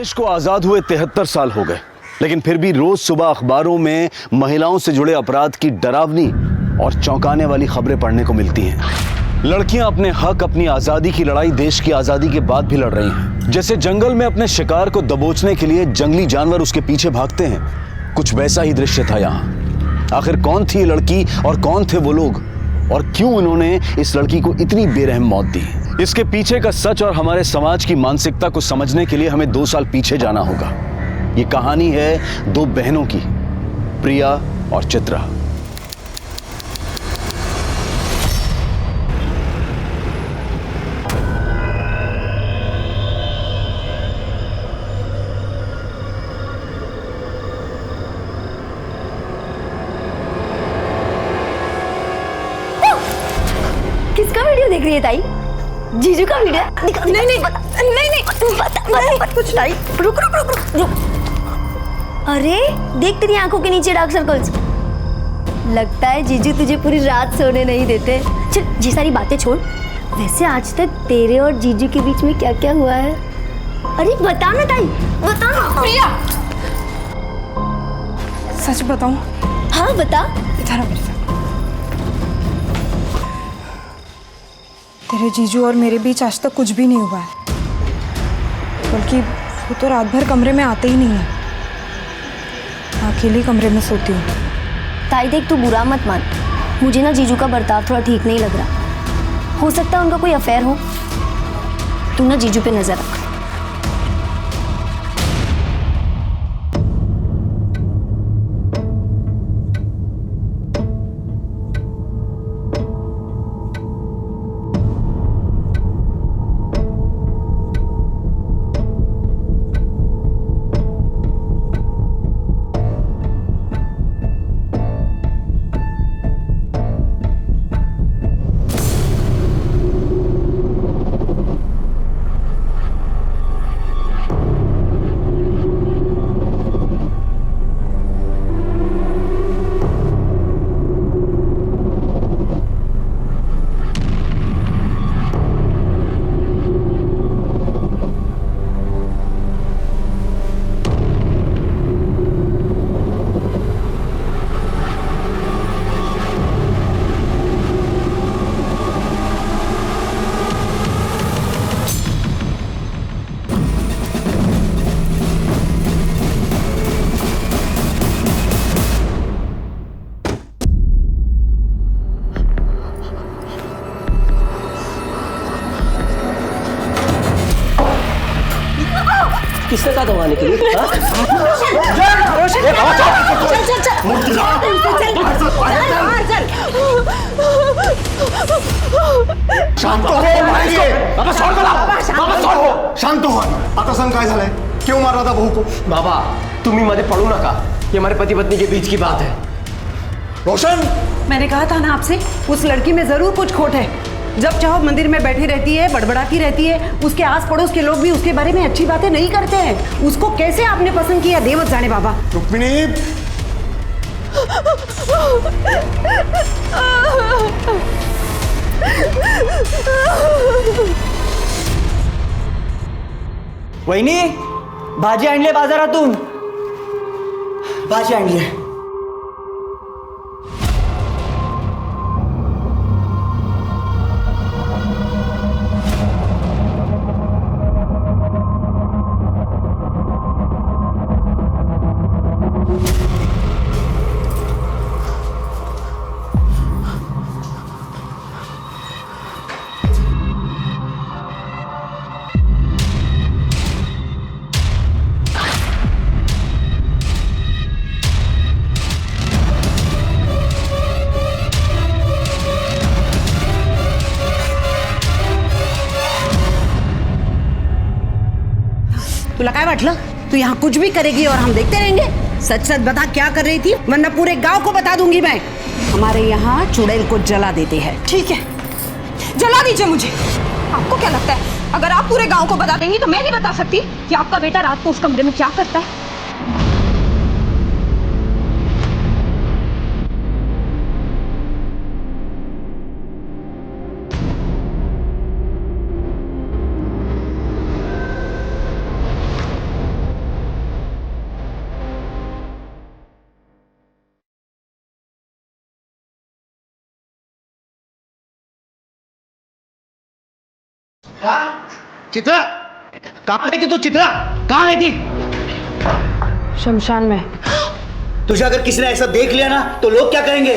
देश को आजाद हुए 73 साल हो गए, लेकिन फिर भी रोज सुबह अखबारों में महिलाओं से जुड़े अपराध की डरावनी और चौंकाने वाली खबरें पढ़ने को मिलती हैं। लड़कियां अपने हक, अपनी आजादी की लड़ाई देश की आजादी के बाद भी लड़ रही हैं। जैसे जंगल में अपने शिकार को दबोचने के लिए जंगली जानवर उसके पीछे भागते हैं, कुछ वैसा ही दृश्य था यहाँ। आखिर कौन थी ये लड़की और कौन थे वो लोग, और क्यों उन्होंने इस लड़की को इतनी बेरहम मौत दी? इसके पीछे का सच और हमारे समाज की मानसिकता को समझने के लिए हमें 2 साल पीछे जाना होगा। ये कहानी है 2 बहनों की, प्रिया और चित्रा। किसका वीडियो देख रही है ताई? जीजू का वीडियो? नहीं नहीं बता कुछ नहीं। रुक। अरे देख, तेरी आंखों के नीचे डार्क सर्कल्स। लगता है जीजू तुझे पूरी रात सोने नहीं देते। चल ये सारी बातें छोड़, वैसे आज तक तेरे और जीजू के बीच में क्या क्या हुआ है? अरे बता ना ताई, बता ना। प्रिया, सच बताऊं? हाँ बता। इधर आ मेरे साथ। तेरे जीजू और मेरे बीच आज तक कुछ भी नहीं हुआ है, बल्कि वो तो रात भर कमरे में आते ही नहीं है। मैं अकेले कमरे में सोती हूँ। ताई देख, तू बुरा मत मान, मुझे ना जीजू का बर्ताव थोड़ा ठीक नहीं लग रहा। हो सकता है उनका कोई अफेयर हो। तू ना जीजू पे नजर रख। किसने कहा दबाने के लिए? शांत हो. आता सांग काय झालंय? क्यों मार रहा था बहू को? बाबा तुम्ही मध्ये पडू नका, ये हमारे पति पत्नी के बीच की बात है. रोशन, मैंने कहा था ना आपसे, उस लड़की में जरूर कुछ खोट है। जब चाहो मंदिर में बैठी रहती है, बड़बड़ाती रहती है। उसके आस पड़ोस के लोग भी उसके बारे में अच्छी बातें नहीं करते हैं। उसको कैसे आपने पसंद किया, देवत जाने बाबा। रुक्मिणी, वहिनी, भाजी आणली बाजारातून. भाजी आणली. तुला काय वाटलं तू यहाँ कुछ भी करेगी और हम देखते रहेंगे? सच सच बता, क्या कर रही थी, वरना पूरे गांव को बता दूंगी मैं। हमारे यहाँ चुड़ैल को जला देते हैं। ठीक है, जला दीजिए मुझे। आपको क्या लगता है अगर आप पूरे गांव को बता देंगी तो मैं नहीं बता सकती कि आपका बेटा रात को उस कमरे में क्या करता है? चित्रा कहाँ है थी तू? चित्रा कहाँ है थी? शमशान में। तुझे अगर किसी ने ऐसा देख लिया ना तो लोग क्या करेंगे?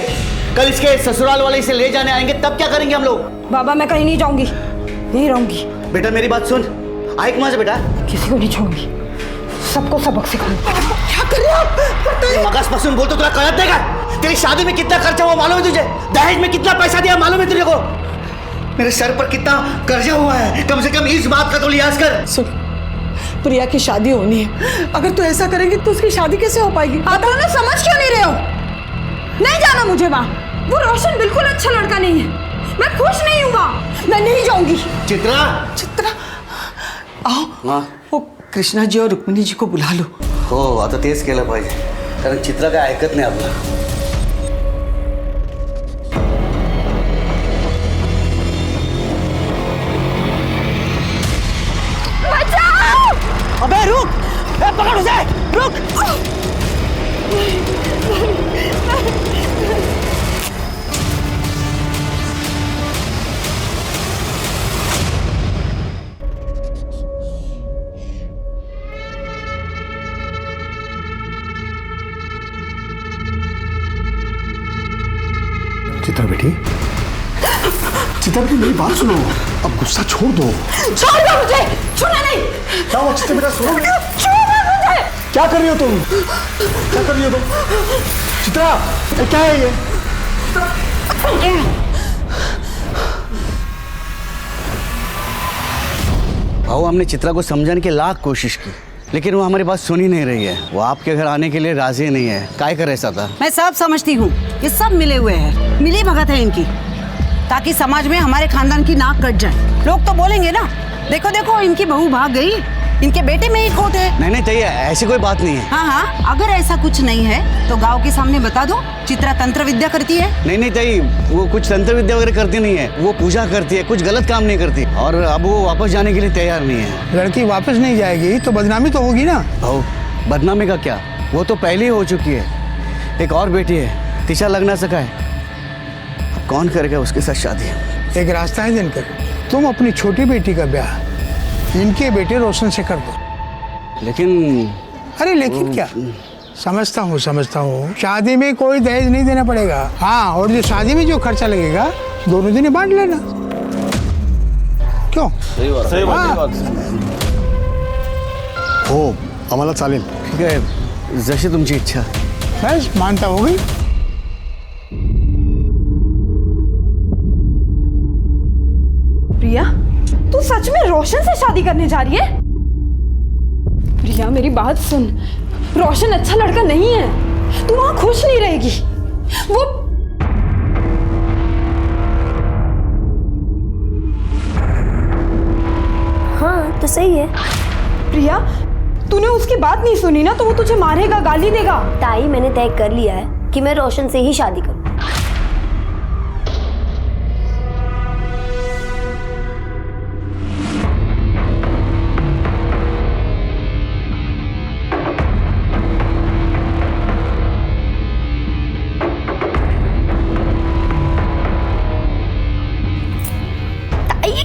कल इसके ससुराल वाले इसे ले जाने आएंगे, तब क्या करेंगे हम लोग? बाबा मैं कहीं नहीं जाऊंगी, यहीं रहूंगी। बेटा मेरी बात सुन, आइक वहां से बेटा। किसी को नहीं छोड़ूंगी, सबको सबक सिखाऊंगी। क्या कर रहे हो आप? मगज पसंद बोल तो तुझे करत देगा। तेरी शादी में कितना खर्चा हुआ मालूम है तुझे? दहेज में कितना पैसा दिया मालूम है तुझे को? मेरे सर पर कितना कर्जा हुआ है, कम से कम इस बात का तो लिहाज कर। सुन, प्रिया की शादी होनी है, अगर तू ऐसा करेंगे तो उसकी शादी कैसे हो पाएगी? आप दोनों समझ क्यों नहीं रहे हो? नहीं जाना मुझे वहाँ, वो रोशन बिल्कुल अच्छा लड़का नहीं है, मैं खुश नहीं हूँ वहाँ, मैं नहीं जाऊंगी। चित्रा, चित्रा आओ, हाँ वो कृष्णा जी और रुक्मिणी जी को बुला लो। हो आता तेच केलं पाहिजे, कारण चित्रा काय ऐकत नाही आपलं। अबे रुक, पकड़ उसे, रुक। चित्रा बेटी, चित्रा बेटी मेरी बात सुनो, अब गुस्सा छोड़ दो। छोड़ दो मुझे, छूना नहीं। क्या हुआ चित्रा बेटा, सुनो। छोड़ो मुझे। क्या कर रही हो तुम? क्या कर रही हो तुम? चित्रा ये क्या है ये? भाऊ हमने चित्रा को समझाने की लाख कोशिश की, लेकिन वो हमारी बात सुन ही नहीं रही है। वो आपके घर आने के लिए राजी नहीं है। काय कर ऐसा था? मैं सब समझती हूँ, ये सब मिले हुए हैं, मिली भगत है इनकी, ताकि समाज में हमारे खानदान की नाक कट जाए। लोग तो बोलेंगे ना, देखो देखो इनकी बहू भाग गई, इनके बेटे में ही खोट है। नहीं नहीं चाहिए, ऐसी कोई बात नहीं है। हाँ हाँ, अगर ऐसा कुछ नहीं है तो गांव के सामने बता दो, चित्रा तंत्र विद्या करती है। नहीं नहीं चाहिए, वो कुछ तंत्र विद्या वगैरह करती नहीं है, वो पूजा करती है, कुछ गलत काम नहीं करती, और अब वो वापस जाने के लिए तैयार नहीं है। लड़की वापस नहीं जाएगी तो बदनामी तो होगी ना। भाऊ बदनामी का क्या, वो तो पहले ही हो चुकी है। एक और बेटी है, तिशा लग ना सका है, अब कौन करेगा उसके साथ शादी? एक रास्ता है दिनकर, तुम अपनी छोटी बेटी का ब्याह इनके बेटे रोशन से कर दो। लेकिन अरे लेकिन क्या, समझता हूँ शादी में कोई दहेज नहीं देना पड़ेगा। हाँ, और जो शादी में जो खर्चा लगेगा दोनों दिन बांट लेना। क्यों? सही बात। हो आम्हाला चालेल। ठीक है, जशी तुमची इच्छा। बस मानता हो गई। प्रिया, तू सच में रोशन से शादी करने जा रही है? प्रिया मेरी बात सुन, रोशन अच्छा लड़का नहीं है, तू वहां खुश नहीं रहेगी। वो हाँ तो सही है। प्रिया, तूने उसकी बात नहीं सुनी ना तो वो तुझे मारेगा, गाली देगा। ताई मैंने तय कर लिया है कि मैं रोशन से ही शादी करूँ।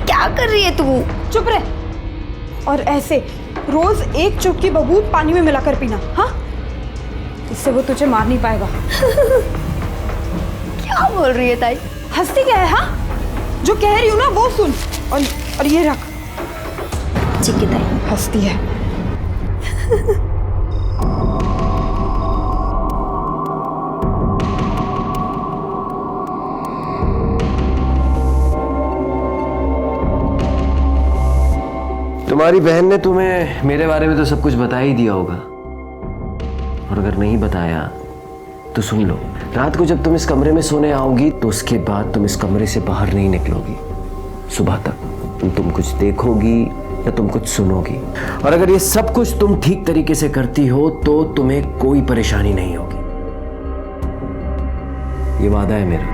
क्या कर रही है तू? चुप रह। और ऐसे रोज एक चुटकी बबूल पानी में मिलाकर पीना, हाँ? इससे वो तुझे मार नहीं पाएगा। क्या बोल रही है ताई? हंसती क्या है? हाँ, जो कह रही हूँ ना वो सुन। और ये रख। ठीक है ताई। हंसती है। तुम्हारी बहन ने तुम्हें मेरे बारे में तो सब कुछ बता ही दिया होगा, और अगर नहीं बताया तो सुन लो, रात को जब तुम इस कमरे में सोने आओगी तो उसके बाद तुम इस कमरे से बाहर नहीं निकलोगी सुबह तक। तुम कुछ देखोगी या तुम कुछ सुनोगी, और अगर ये सब कुछ तुम ठीक तरीके से करती हो तो तुम्हें कोई परेशानी नहीं होगी। ये वादा है मेरा।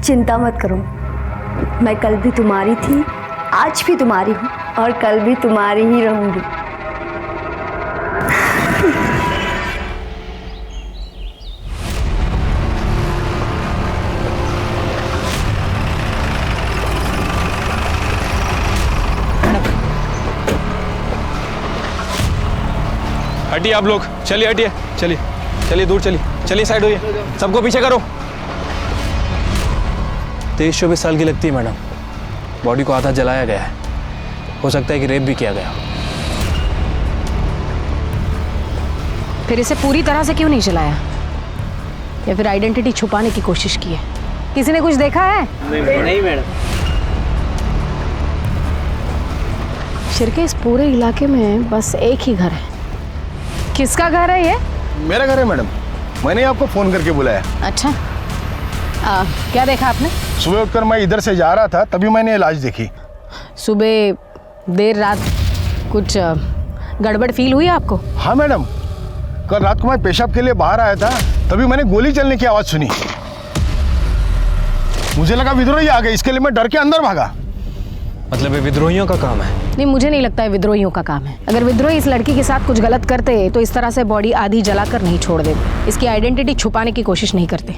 चिंता मत करो, मैं कल भी तुम्हारी थी, आज भी तुम्हारी हूँ और कल भी तुम्हारी ही रहूंगी। हटिए आप लोग, चलिए हटिए, चलिए चलिए दूर चलिए, चलिए साइड होइए, सबको पीछे करो। 23-24 साल की लगती है मैडम, बॉडी को आधा जलाया गया है, हो सकता है कि रेप भी किया गया। फिर इसे पूरी तरह से क्यों नहीं जलाया, या फिर आइडेंटिटी छुपाने की कोशिश की है? किसी ने कुछ देखा है? नहीं मैडम। शिरके, इस पूरे इलाके में बस एक ही घर है। किसका घर है ये? मेरा घर है मैडम, मैंने आपको फोन करके बुलाया। अच्छा, क्या देखा आपने? सुबह उठकर मैं इधर से जा रहा था, तभी मैंने ये लाश देखी। सुबह देर रात कुछ गड़बड़ फील हुई आपको? हाँ मैडम, कल रात को मैं पेशाब के लिए बाहर आया था, तभी मैंने गोली चलने की आवाज सुनी। मुझे लगा विद्रोही आ गए, इसके लिए मैं डर के अंदर भागा। मतलब ये विद्रोहियों का काम है? नहीं, मुझे नहीं लगता है विद्रोहियों का काम है। अगर विद्रोही इस लड़की के साथ कुछ गलत करते तो इस तरह से बॉडी आधी जलाकर नहीं छोड़ देते, इसकी आइडेंटिटी छुपाने की कोशिश नहीं करते।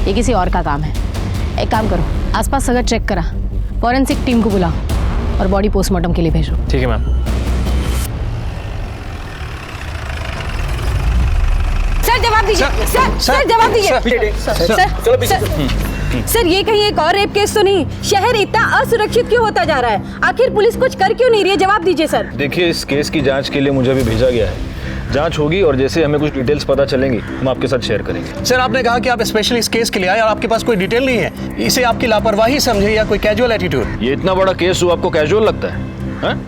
ये किसी और का काम है। एक काम करो, आसपास सगर चेक करा, फॉरेंसिक टीम को बुलाओ और बॉडी पोस्टमार्टम के लिए भेजो। ठीक है मैम। सर जवाब दीजिए, सर जवाब दीजिए। सर ये कहीं एक और रेप केस तो नहीं? शहर इतना असुरक्षित क्यों होता जा रहा है? आखिर पुलिस कुछ कर क्यों नहीं रही है? जवाब दीजिए सर। देखिए, इस केस की जांच के लिए मुझे अभी भेजा गया है, जांच होगी और जैसे हमें कुछ डिटेल्स पता चलेंगी हम आपके साथ शेयर करेंगे। सर, आपने कहा कि आप स्पेशली इस केस के लिए आए और आपके पास कोई डिटेल नहीं है, इसे आपकी लापरवाही समझे या कोई कैजुअल एटीट्यूड? ये इतना बड़ा केस हुआ, आपको कैजुअल लगता है?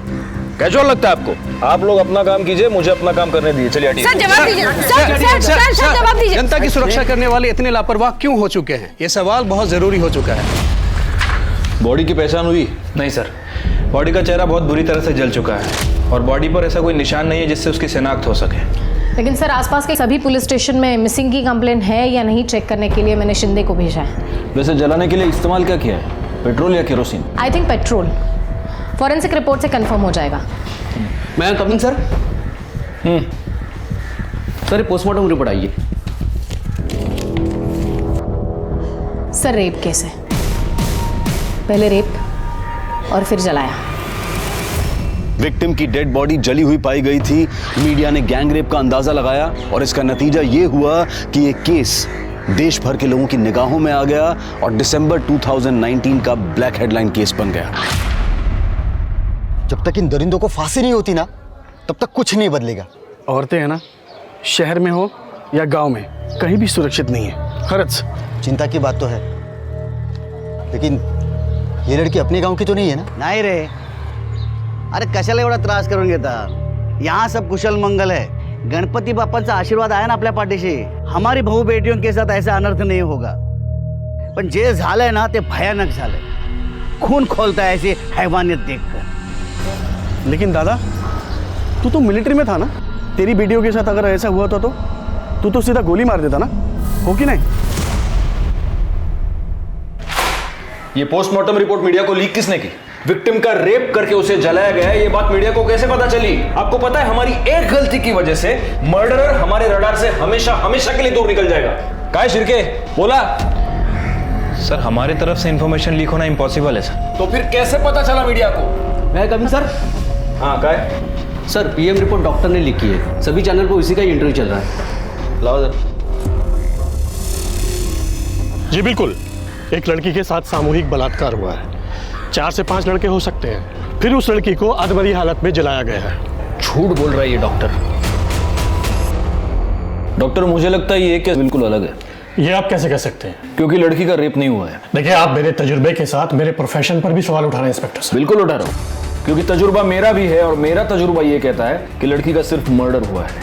कैजुअल लगता है आपको? आप लोग अपना काम कीजिए, मुझे अपना काम करने दीजिए। चलिए हटिए। सर जवाब दीजिए, सर जवाब दीजिए। जनता की सुरक्षा करने वाले इतने लापरवाह क्यों हो चुके हैं? ये सवाल बहुत जरूरी हो चुका है। बॉडी की पहचान हुई? नहीं सर, बॉडी का चेहरा बहुत बुरी तरह से जल चुका है और बॉडी पर ऐसा कोई निशान नहीं है जिससे उसकी शिनाख्त हो सके। लेकिन सर, आसपास के सभी पुलिस स्टेशन में मिसिंग की कंप्लेंट है या नहीं चेक करने के लिए मैंने शिंदे को भेजा है। वैसे जलाने के लिए इस्तेमाल क्या किया है, पेट्रोल या kerosene? I think petrol. Forensic report से कंफर्म हो जाएगा। मैं coming sir. Sir postmortem report आइए। सर रेप केस है, पहले रेप और फिर जलाया। विक्टिम की डेड बॉडी जली हुई पाई गई थी। मीडिया ने गैंग रेप का अंदाजा लगाया और इसका नतीजा ये हुआ कि ये केस देश भर के लोगों की निगाहों में आ गया और दिसंबर 2019 का ब्लैक हेडलाइन केस बन गया। जब तक इन दरिंदों को फांसी नहीं होती ना, तब तक कुछ नहीं बदलेगा। औरतें हैं ना, शहर में हो या गांव में, कहीं भी सुरक्षित नहीं है। खरच चिंता की बात तो है, लेकिन ये लड़की अपने गांव की तो नहीं है ना? नाही रे, अरे कशाला एवढा त्रास करून घेता? यहाँ सब कुशल मंगल है, गणपति बाप्पांचा आशीर्वाद आहे ना आपल्या पाठीशी। हमारी भाऊ बेटियों के साथ ऐसा अनर्थ नहीं होगा। पण जे झालंय ना ते भयानक झालंय, खून खोलता है ऐसी हैवानियत देखकर। लेकिन दादा, तू तो मिलिट्री में था ना, तेरी बेटियों के साथ अगर ऐसा हुआ था तो तू तो सीधा गोली मार देता ना, हो कि नहीं? ये पोस्टमार्टम रिपोर्ट मीडिया को लीक किसने की? विक्टिम का रेप करके उसे जलाया गया है, ये बात मीडिया को कैसे पता चली? आपको पता है, हमारी एक गलती की वजह से मर्डरर हमारे रडार से हमेशा हमेशा के लिए दूर निकल जाएगा। काय शिरके, बोला। सर, हमारे तरफ से इंफॉर्मेशन लीक होना इम्पॉसिबल है सर। तो फिर कैसे पता चला मीडिया को? मैं कमिंग सर। हाँ, काय? सर पीएम रिपोर्ट डॉक्टर ने लिखी है, सभी चैनल पर उसी का ही इंटरव्यू चल रहा है। लाओ सर। जी बिल्कुल, एक लड़की के साथ सामूहिक बलात्कार हुआ है। 4 से 5 लड़के हो सकते हैं। फिर उस लड़की को अधमरी हालत में जलाया गया है। झूठ बोल रहा है ये डॉक्टर। डॉक्टर, मुझे लगता है ये केस बिल्कुल अलग है। ये आप कैसे कह सकते हैं? क्योंकि लड़की का रेप नहीं हुआ है। देखिए, आप मेरे तजुर्बे के साथ मेरे प्रोफेशन पर भी सवाल उठा रहे हैं इंस्पेक्टर साहब। बिल्कुल उठा रहा हूँ, क्योंकि तजुर्बा मेरा भी है और मेरा तजुर्बा ये कहता है कि लड़की का सिर्फ मर्डर हुआ है,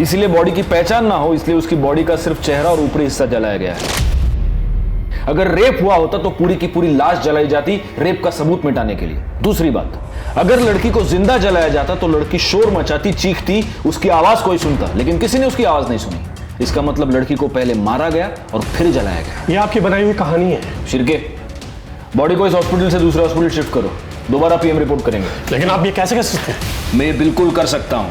इसलिए बॉडी की पहचान ना हो, इसलिए उसकी बॉडी का सिर्फ चेहरा और ऊपरी हिस्सा जलाया गया है। अगर रेप हुआ होता तो पूरी की पूरी लाश जलाई जाती, रेप का सबूत मिटाने के लिए। दूसरी बात, अगर लड़की को जिंदा जलाया जाता तो लड़की शोर मचाती, चीखती, उसकी आवाज कोई सुनता, लेकिन किसी ने उसकी आवाज नहीं सुनी। इसका मतलब लड़की को पहले मारा गया और फिर जलाया गया। ये आपकी बनाई हुई कहानी है। शिर्के, बॉडी को इस हॉस्पिटल से दूसरे हॉस्पिटल शिफ्ट करो, दोबारा पीएम रिपोर्ट करेंगे। लेकिन आप ये कैसे कर सकते हैं? मैं ये बिल्कुल कर सकता हूं,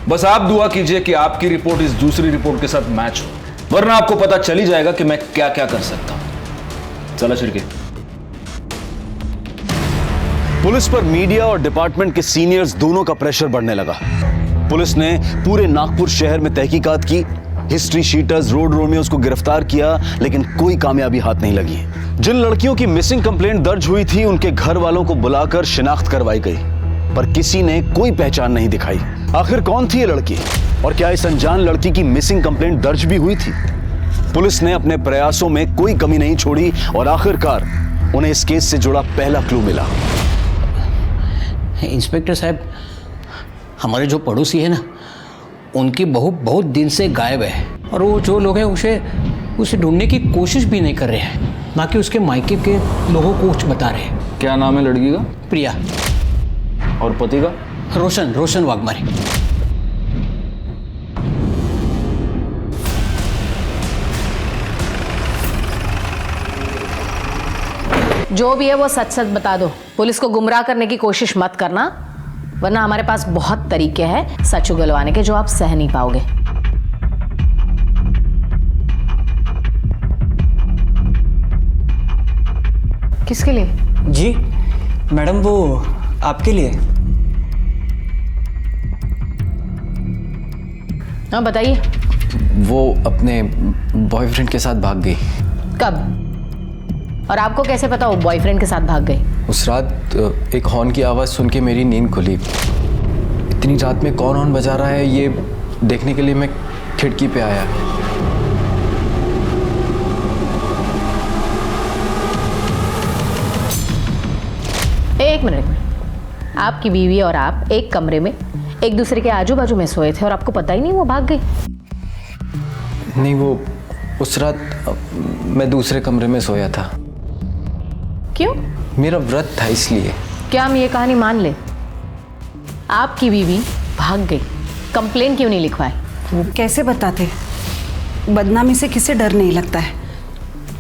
बस आप दुआ कीजिए कि आपकी रिपोर्ट इस दूसरी रिपोर्ट के साथ मैच हो, वरना आपको पता चल ही जाएगा कि मैं क्या क्या कर सकता हूं। चला शिर्के। पुलिस पर मीडिया और डिपार्टमेंट के सीनियर्स दोनों का प्रेशर बढ़ने लगा। पुलिस ने पूरे नागपुर शहर में तहकीकात की, हिस्ट्री शीटर्स, रोड रोमियोस को गिरफ्तार किया, लेकिन कोई कामयाबी हाथ नहीं लगी। जिन लड़कियों की मिसिंग कंप्लेंट दर्ज हुई थी उनके घर वालों को बुलाकर शिनाख्त करवाई गई, पर किसी ने कोई पहचान नहीं दिखाई। आखिर कौन थी ये लड़की और क्या इस अनजान लड़की की मिसिंग कंप्लेंट दर्ज भी हुई थी? पुलिस ने अपने प्रयासों में कोई कमी नहीं छोड़ी और आखिरकार उन्हें इस केस से जुड़ा पहला क्लू मिला। इंस्पेक्टर साहब, हमारे जो पड़ोसी है ना, उनकी बहू बहुत दिन से गायब है और वो जो लोग हैं उसे ढूंढने की कोशिश भी नहीं कर रहे हैं, ना कि उसके मायके के लोगों को कुछ बता रहे हैं। क्या नाम है लड़की का? प्रिया। और पति का? रोशन वाघमारे। जो भी है वो सच सच बता दो, पुलिस को गुमराह करने की कोशिश मत करना, वरना हमारे पास बहुत तरीके हैं सच उगलवाने के जो आप सह नहीं पाओगे। किसके लिए? जी मैडम, वो आपके लिए। हाँ बताइए। वो अपने बॉयफ्रेंड के साथ भाग गई। कब? और आपको कैसे पता वो बॉयफ्रेंड के साथ भाग गई? उस रात एक हॉर्न की आवाज़ सुन के मेरी नींद खुली। इतनी रात में कौन हॉर्न बजा रहा है ये देखने के लिए मैं खिड़की पे आया। एक मिनट। आपकी बीवी और आप एक कमरे में एक दूसरे के आजू बाजू में सोए थे और आपको पता ही नहीं वो भाग गई? नहीं, वो उस रात मैं दूसरे कमरे में सोया था। क्यों? मेरा व्रत था इसलिए। क्या हम ये कहानी मान ले? आपकी बीवी भाग गई, कंप्लेन क्यों नहीं लिखवाए? वो कैसे बताते? बदनामी से किसे डर नहीं लगता है,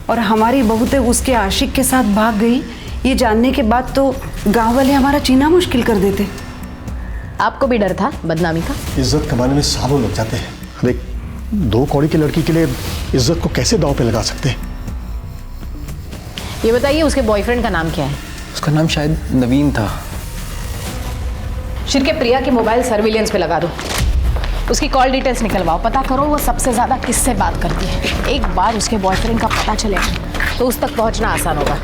और हमारी बहू तो उसके आशिक के साथ भाग गई ये जानने के बाद तो गांव वाले हमारा जीना मुश्किल कर देते। आपको भी डर था बदनामी का? इज्जत कमाने में सालों लग जाते हैं। देख, 2 कौड़ी की लड़की के लिए इज्जत को कैसे दांव पे लगा सकते हैं? ये बताइए उसके बॉयफ्रेंड का नाम क्या है? उसका नाम शायद नवीन था। शिर्के, प्रिया के मोबाइल सर्विलेंस पे लगा दो, उसकी कॉल डिटेल्स निकलवाओ, पता करो वो सबसे ज्यादा किससे बात करती है। एक बार उसके बॉयफ्रेंड का पता चलेगा तो उस तक पहुंचना आसान होगा।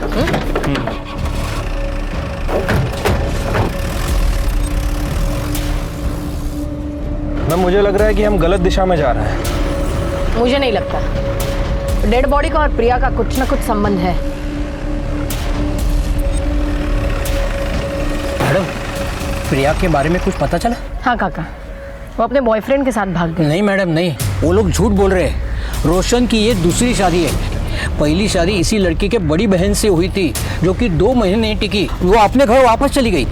ना मुझे लग रहा है कि हम गलत दिशा में जा रहे हैं। मुझे नहीं लगता। डेड बॉडी का और प्रिया का कुछ ना कुछ संबंध है। मैडम, प्रिया के बारे में कुछ पता चला? हाँ काका, वो अपने बॉयफ्रेंड के साथ भाग गई। नहीं मैडम नहीं, वो लोग झूठ बोल रहे हैं। रोशन की ये दूसरी शादी है। पहली शादी इसी लड़की के बड़ी बहन से हुई थी जो कि 2 महीने नहीं टिकी, वो अपने घर वापस चली गई।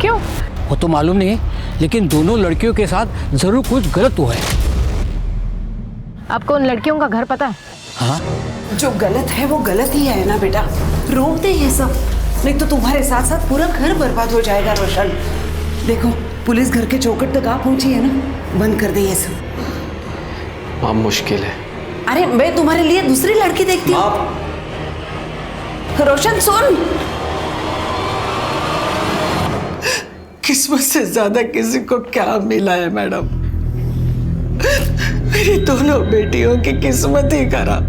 क्यों? वो तो मालूम नहीं, लेकिन दोनों लड़कियों के साथ जरूर कुछ गलत हुआ है। आपको उन लड़कियों का घर पता है? हाँ। जो गलत है वो गलत ही है ना बेटा, रोक दे ये सब, नहीं तो तुम्हारे साथ साथ पूरा घर बर्बाद हो जाएगा। रोशन देखो, पुलिस घर के चौखट तक आ पहुंची है ना, बंद कर दे ये सब। माँ मुश्किल है। अरे मैं तुम्हारे लिए दूसरी लड़की देखती हूँ। रोशन सुन, किस्मत से ज्यादा किसी को क्या मिला है मैडम? मेरी दोनों बेटियों की किस्मत ही खराब।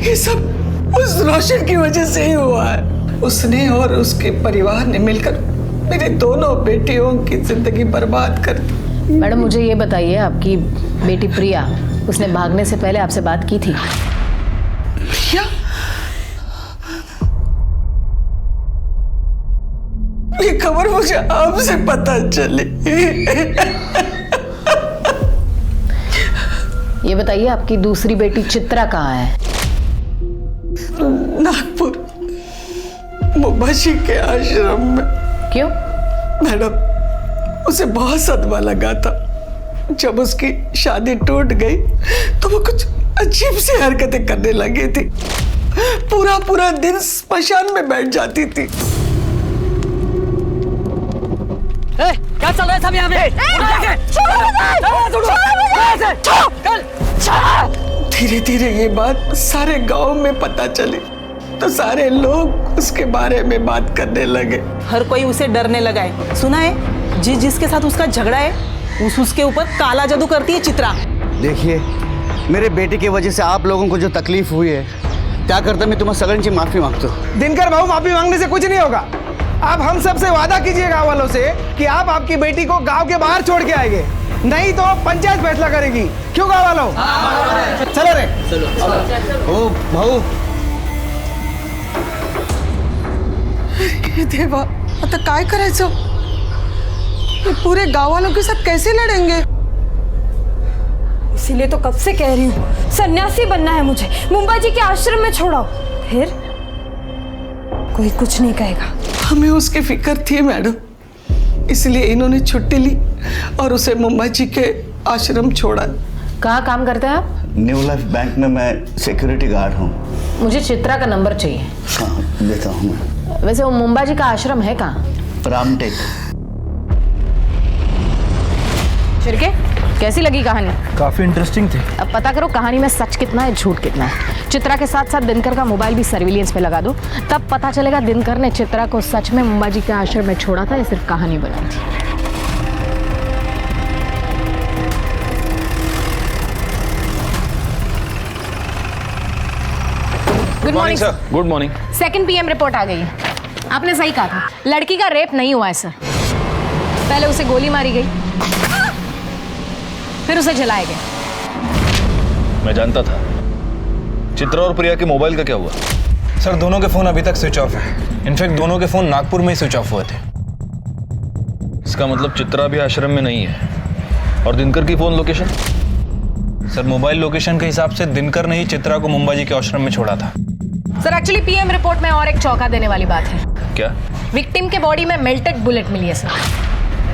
ये सब उस रोशन की वजह से ही हुआ है। उसने और उसके परिवार ने मिलकर मेरी दोनों बेटियों की जिंदगी बर्बाद कर दी। मैडम मुझे ये बताइए, आपकी बेटी प्रिया, उसने भागने से पहले आपसे बात की थी? प्रिया? ये खबर मुझे आपसे पता चली। ये बताइए आपकी दूसरी बेटी चित्रा कहाँ है? नागपुर मुबाशी के आश्रम में। क्यों? मैडम, उसे बहुत सदमा लगा था। जब उसकी शादी टूट गई तो वो कुछ अजीब सी हरकतें करने लगी थी। पूरा पूरा दिन स्मशान में बैठ जाती थी। क्या चल रहा है सब यहाँ पे? धीरे धीरे ये बात सारे गांव में पता चली तो सारे लोग उसके बारे में बात करने लगे। हर कोई उसे डरने लगा है। सुना है जिसके साथ उसका झगड़ा है उसके ऊपर काला जादू करती है चित्रा। देखिए, मेरे बेटे की वजह से आप लोगों को जो तकलीफ हुई है, क्या करता मैं तुम्हारा सगळ्यांची माफी मांगता हूँ। दिनकर बाबू, माफी मांगने से कुछ नहीं होगा। आप हम सब से वादा कीजिए गांव वालों से कि आप आपकी बेटी को गांव के बाहर छोड़ के आएंगे, नहीं तो पंचायत फैसला करेगी। क्यों गांव वालों? चलो रे, चलो। ओ भाऊ, देवा, आता काय करायचं? ये पूरे गांव वालों के साथ कैसे लड़ेंगे? इसीलिए तो कब से कह रही हूँ सन्यासी बनना है मुझे, मुंबा जी के आश्रम में छोड़ाओ, फिर कोई कुछ नहीं कहेगा। हमें उसकी फिक्र थी मैडम, इसलिए इन्होंने छुट्टी ली और उसे मुंबा जी के आश्रम छोड़ा। कहाँ काम करते हैं आप? न्यू लाइफ बैंक में मैं सिक्योरिटी गार्ड हूँ। मुझे चित्रा का नंबर चाहिए। हाँ, देता हूँ। वैसे वो मुंबा जी का आश्रम है कहाँ? रामटेक। शिर्के, कैसी लगी कहानी? काफी इंटरेस्टिंग थी। अब पता करो कहानी में सच कितना है, झूठ कितना है। चित्रा के साथ साथ दिनकर का मोबाइल भी सर्विलियंस पे लगा दो, तब पता चलेगा दिनकर ने चित्रा को सच में मुंबा जी के आश्रम में छोड़ा था या सिर्फ कहानी बनाई थी। Good morning sir. Good morning. 2 PM report आ गई है। आपने सही कहा था, लड़की का रेप नहीं हुआ है सर। पहले उसे गोली मारी गई, फिर उसे जलाया गया। मैं जानता था। चित्रा और प्रिया के मोबाइल का क्या हुआ? सर, दोनों के फोन अभी तक स्विच ऑफ है। इनफैक्ट दोनों के फोन नागपुर में ही स्विच ऑफ हुए थे। इसका मतलब चित्रा भी आश्रम में नहीं है। और दिनकर की phone location? Sir, mobile location के हिसाब से दिनकर ने ही चित्रा को मुंबा जी के आश्रम में छोड़ा था। सर एक्चुअली PM रिपोर्ट में और एक चौंका देने वाली बात है। क्या? विक्टिम के बॉडी में मेल्टेड बुलेट मिली है sir.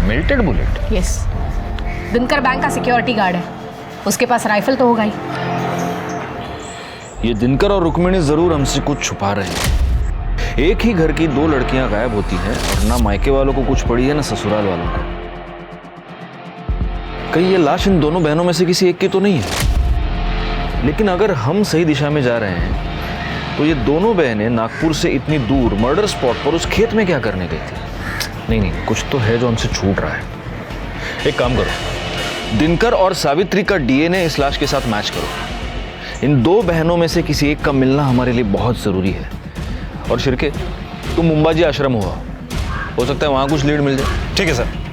Melted bullet? Yes. Dinkar bank का सिक्योरिटी गार्ड है, उसके पास राइफल तो होगा ही। ये दिनकर और रुक्मिणी जरूर हमसे कुछ छुपा रहे हैं। एक ही घर की 2 लड़कियां गायब होती हैं और ना मायके वालों को कुछ पड़ी है ना ससुराल वालों को। कहीं ये लाश इन दोनों बहनों में से किसी एक की तो नहीं है। लेकिन अगर हम सही दिशा में जा रहे हैं तो ये दोनों बहनें नागपुर से इतनी दूर मर्डर स्पॉट पर उस खेत में क्या करने गई थी? नहीं, कुछ तो है जो हमसे छूट रहा है। एक काम करो, दिनकर और सावित्री का DNA इस लाश के साथ मैच करो। इन 2 बहनों में से किसी एक का मिलना हमारे लिए बहुत जरूरी है। और शिर्के, तुम मुंबा जी आश्रम हो सकता है वहां कुछ लीड मिल जाए। ठीक है सर।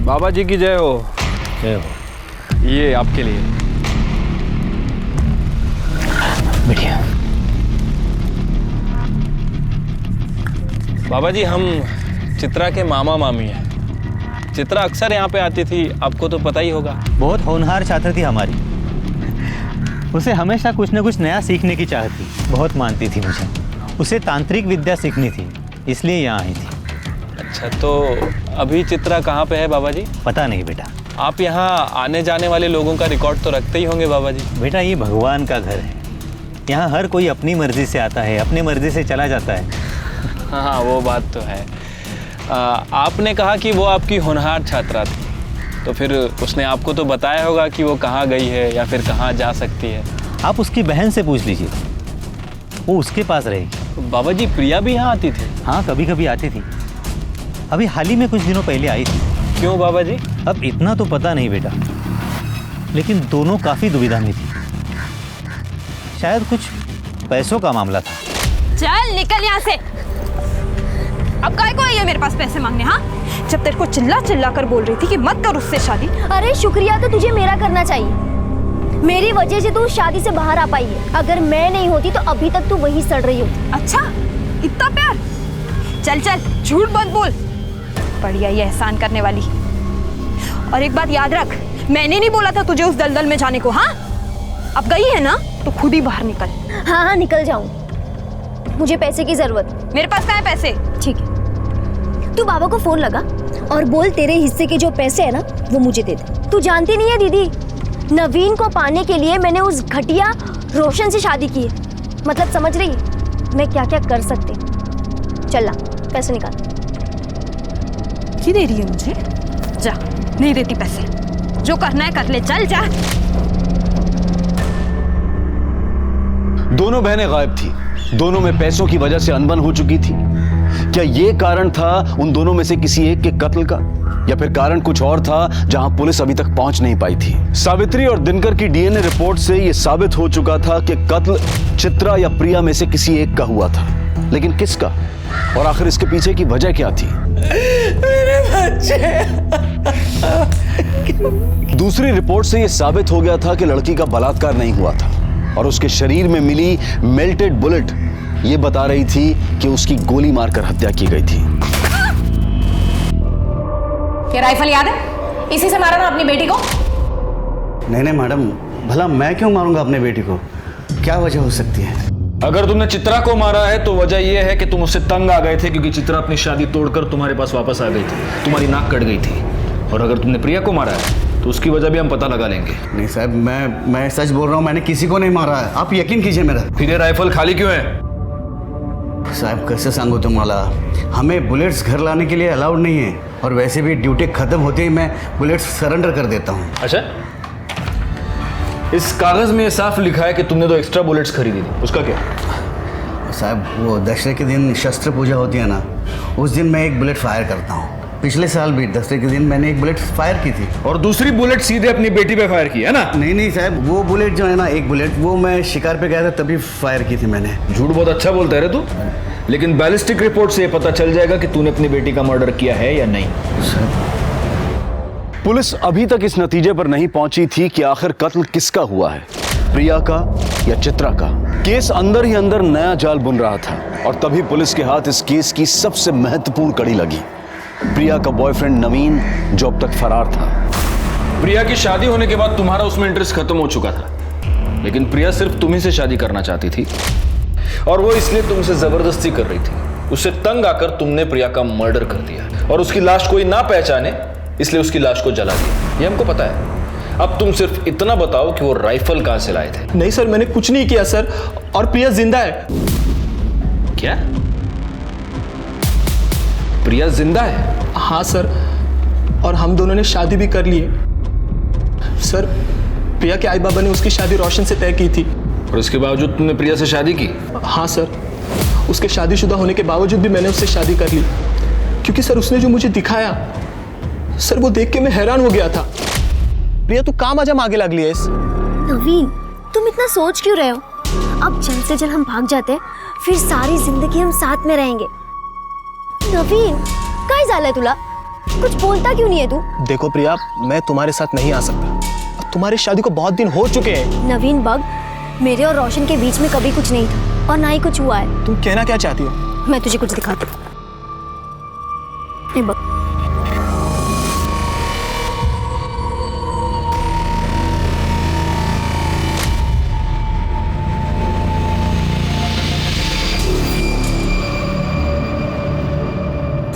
बाबा जी की जय हो। जय हो। ये आपके लिए। बढ़िया। बाबा जी, हम चित्रा के मामा मामी हैं। चित्रा अक्सर यहाँ पे आती थी, आपको तो पता ही होगा। बहुत होनहार छात्र थी हमारी। उसे हमेशा कुछ न कुछ नया सीखने की चाहत थी, बहुत मानती थी मुझे। उसे तांत्रिक विद्या सीखनी थी, इसलिए यहाँ आई थी। अच्छा, तो अभी चित्रा कहाँ पे है बाबा जी? पता नहीं बेटा। आप यहाँ आने जाने वाले लोगों का रिकॉर्ड तो रखते ही होंगे बाबा जी। बेटा, ये भगवान का घर है। यहाँ हर कोई अपनी मर्जी से आता है, अपनी मर्जी से चला जाता है। हाँ, वो बात तो है। आपने कहा कि वो आपकी होनहार छात्रा थी, तो फिर उसने आपको तो बताया होगा कि वो कहाँ गई है या फिर कहाँ जा सकती है। आप उसकी बहन से पूछ लीजिए, वो उसके पास रहेगी। बाबा जी, प्रिया भी यहाँ आती थी? हाँ, कभी कभी आती थी। अभी हाल ही में कुछ दिनों पहले आई थी। क्यों बाबा जी? अब इतना तो पता नहीं बेटा, लेकिन दोनों काफी दुविधा में थी। शायद कुछ पैसों का मामला था। चल निकल यहाँ से। अब काय को आई है मेरे पास पैसे मांगने? हाँ, जब तेरे को चिल्ला चिल्ला कर बोल रही थी कि मत कर उससे शादी। अरे शुक्रिया तो तुझे मेरा करना चाहिए। मेरी वजह से तू शादी से बाहर आ पाई है। अगर मैं नहीं होती तो अभी तक तू वहीं सड़ रही होती। अच्छा, इतना प्यार? चल चल, झूठ मत बोल। बढ़िया ये एहसान करने वाली। और एक बात याद रख, मैंने नहीं बोला था तुझे उस दलदल में जाने को। हाँ, अब गई है ना तो खुद ही बाहर निकल। हाँ हाँ निकल जाऊं, मुझे पैसे की जरूरत। मेरे पास कहाँ है पैसे? ठीक है, तू बाबा को फोन लगा और बोल तेरे हिस्से के जो पैसे है ना वो मुझे दे दे। तू जानती नहीं है दीदी, नवीन को पाने के लिए मैंने उस घटिया रोशन से शादी की है। मतलब समझ रही है मैं क्या क्या कर सकती। चल ला पैसे निकाल। की दे रही है मुझे? जा, नहीं देती पैसे। जो करना है कर ले, चल जा। दोनों बहनें गायब थी, दोनों में पैसों की वजह से अनबन हो चुकी थी। क्या ये कारण था उन दोनों में से किसी एक के कत्ल का, या फिर कारण कुछ और था जहां पुलिस अभी तक पहुंच नहीं पाई थी? सावित्री और दिनकर की डीएनए रिपोर्ट से यह साबित हो चुका था कि कत्ल चित्रा या प्रिया में से किसी एक का हुआ था, लेकिन किसका, और आखिर इसके पीछे की वजह क्या थी? मेरे बच्चे। दूसरी रिपोर्ट से यह साबित हो गया था कि लड़की का बलात्कार नहीं हुआ था, और उसके शरीर में मिली मेल्टेड बुलेट ये बता रही थी कि उसकी गोली मारकर हत्या की गई थी। क्या राइफल याद है? इसी से मारा ना अपनी बेटी को? नहीं नहीं मैडम, भला मैं क्यों मारूंगा अपने बेटी को? क्या वजह हो सकती है? अगर तुमने चित्रा को मारा है तो वजह यह है कि तुम उससे तंग आ गए थे, क्योंकि चित्रा अपनी शादी तोड़कर तुम्हारे पास वापस आ गई थी, तुम्हारी नाक कट गई थी। और अगर तुमने प्रिया को मारा है तो उसकी वजह भी हम पता लगा लेंगे। नहीं साहब, मैं सच बोल रहा हूँ, मैंने किसी को नहीं मारा है, आप यकीन कीजिए मेरा। फिर ये राइफल खाली क्यों है? साहब कैसे सांगू तुम्हाला, हमें बुलेट्स घर लाने के लिए अलाउड नहीं है, और वैसे भी ड्यूटी खत्म होते ही मैं बुलेट्स सरेंडर कर देता हूँ। अच्छा, इस कागज में साफ लिखा है कि तुमने 2 एक्स्ट्रा बुलेट्स खरीदी थी, उसका क्या? साहब वो दशहरे के दिन शस्त्र पूजा होती है ना, उस दिन मैं एक बुलेट फायर करता हूँ। पिछले साल भी दशहरे के दिन मैंने एक बुलेट फायर की थी। और दूसरी बुलेट सीधे अपनी बेटी पे फायर की है ना? नहीं साहब, वो बुलेट जो है ना, एक बुलेट वो मैं शिकार पे गया था तभी फायर की थी मैंने। झूठ बहुत अच्छा बोलता है रे तू, लेकिन बैलिस्टिक रिपोर्ट से पता चल जाएगा कि तूने अपनी बेटी का मर्डर किया है या नहीं। पुलिस अभी तक इस नतीजे पर नहीं पहुंची थी कि आखिर कत्ल किसका हुआ है, प्रिया का या चित्रा का। केस अंदर ही अंदर नया जाल बुन रहा था, और तभी पुलिस के हाथ इस केस की सबसे महत्वपूर्ण कड़ी लगी, प्रिया का बॉयफ्रेंड नवीन, जो अब तक फरार था। प्रिया की शादी होने के बाद तुम्हारा उसमें इंटरेस्ट खत्म हो चुका था, लेकिन प्रिया सिर्फ तुम्ही से शादी करना चाहती थी, और वो इसलिए तुमसे जबरदस्ती कर रही थी। उससे तंग आकर तुमने प्रिया का मर्डर कर दिया, और उसकी लाश कोई ना पहचाने इसलिए उसकी लाश को जला दिया। ये हमको पता है। अब तुम सिर्फ इतना बताओ कि वो राइफल कहां से लाए थे। नहीं सर, मैंने कुछ नहीं किया सर, और प्रिया जिंदा है। क्या? प्रिया जिंदा है? हाँ सर, और हम दोनों ने शादी भी कर ली है। सर, प्रिया के आई बाबा ने उसकी शादी रोशन से तय की थी। और उसके बावजूद तुमने प्रिया से शादी की? हाँ सर, उसके शादीशुदा होने के बावजूद भी मैंने उससे शादी कर ली, क्योंकि सर उसने जो मुझे दिखाया सर, वो देख के मैं हैरान हो गया था। प्रिया तू काम आजम आगे लग लिया इस। नवीन, तुम इतना सोच क्यों रहे हो? अब जल्द से जल्द हम भाग जाते हैं, फिर सारी जिंदगी हम साथ में रहेंगे। नवीन, काय झालंय तुला? कुछ बोलता क्यों नहीं है तू? देखो प्रिया, मैं तुम्हारे साथ नहीं आ सकता। अब तुम्हारी शादी को बहुत दिन हो चुके हैं। नवीन बग, मेरे और रोशन के बीच में कभी कुछ नहीं था, और ना ही कुछ हुआ है। तुम कहना क्या चाहती हो? मैं तुझे कुछ दिखाती हूँ। ये बग,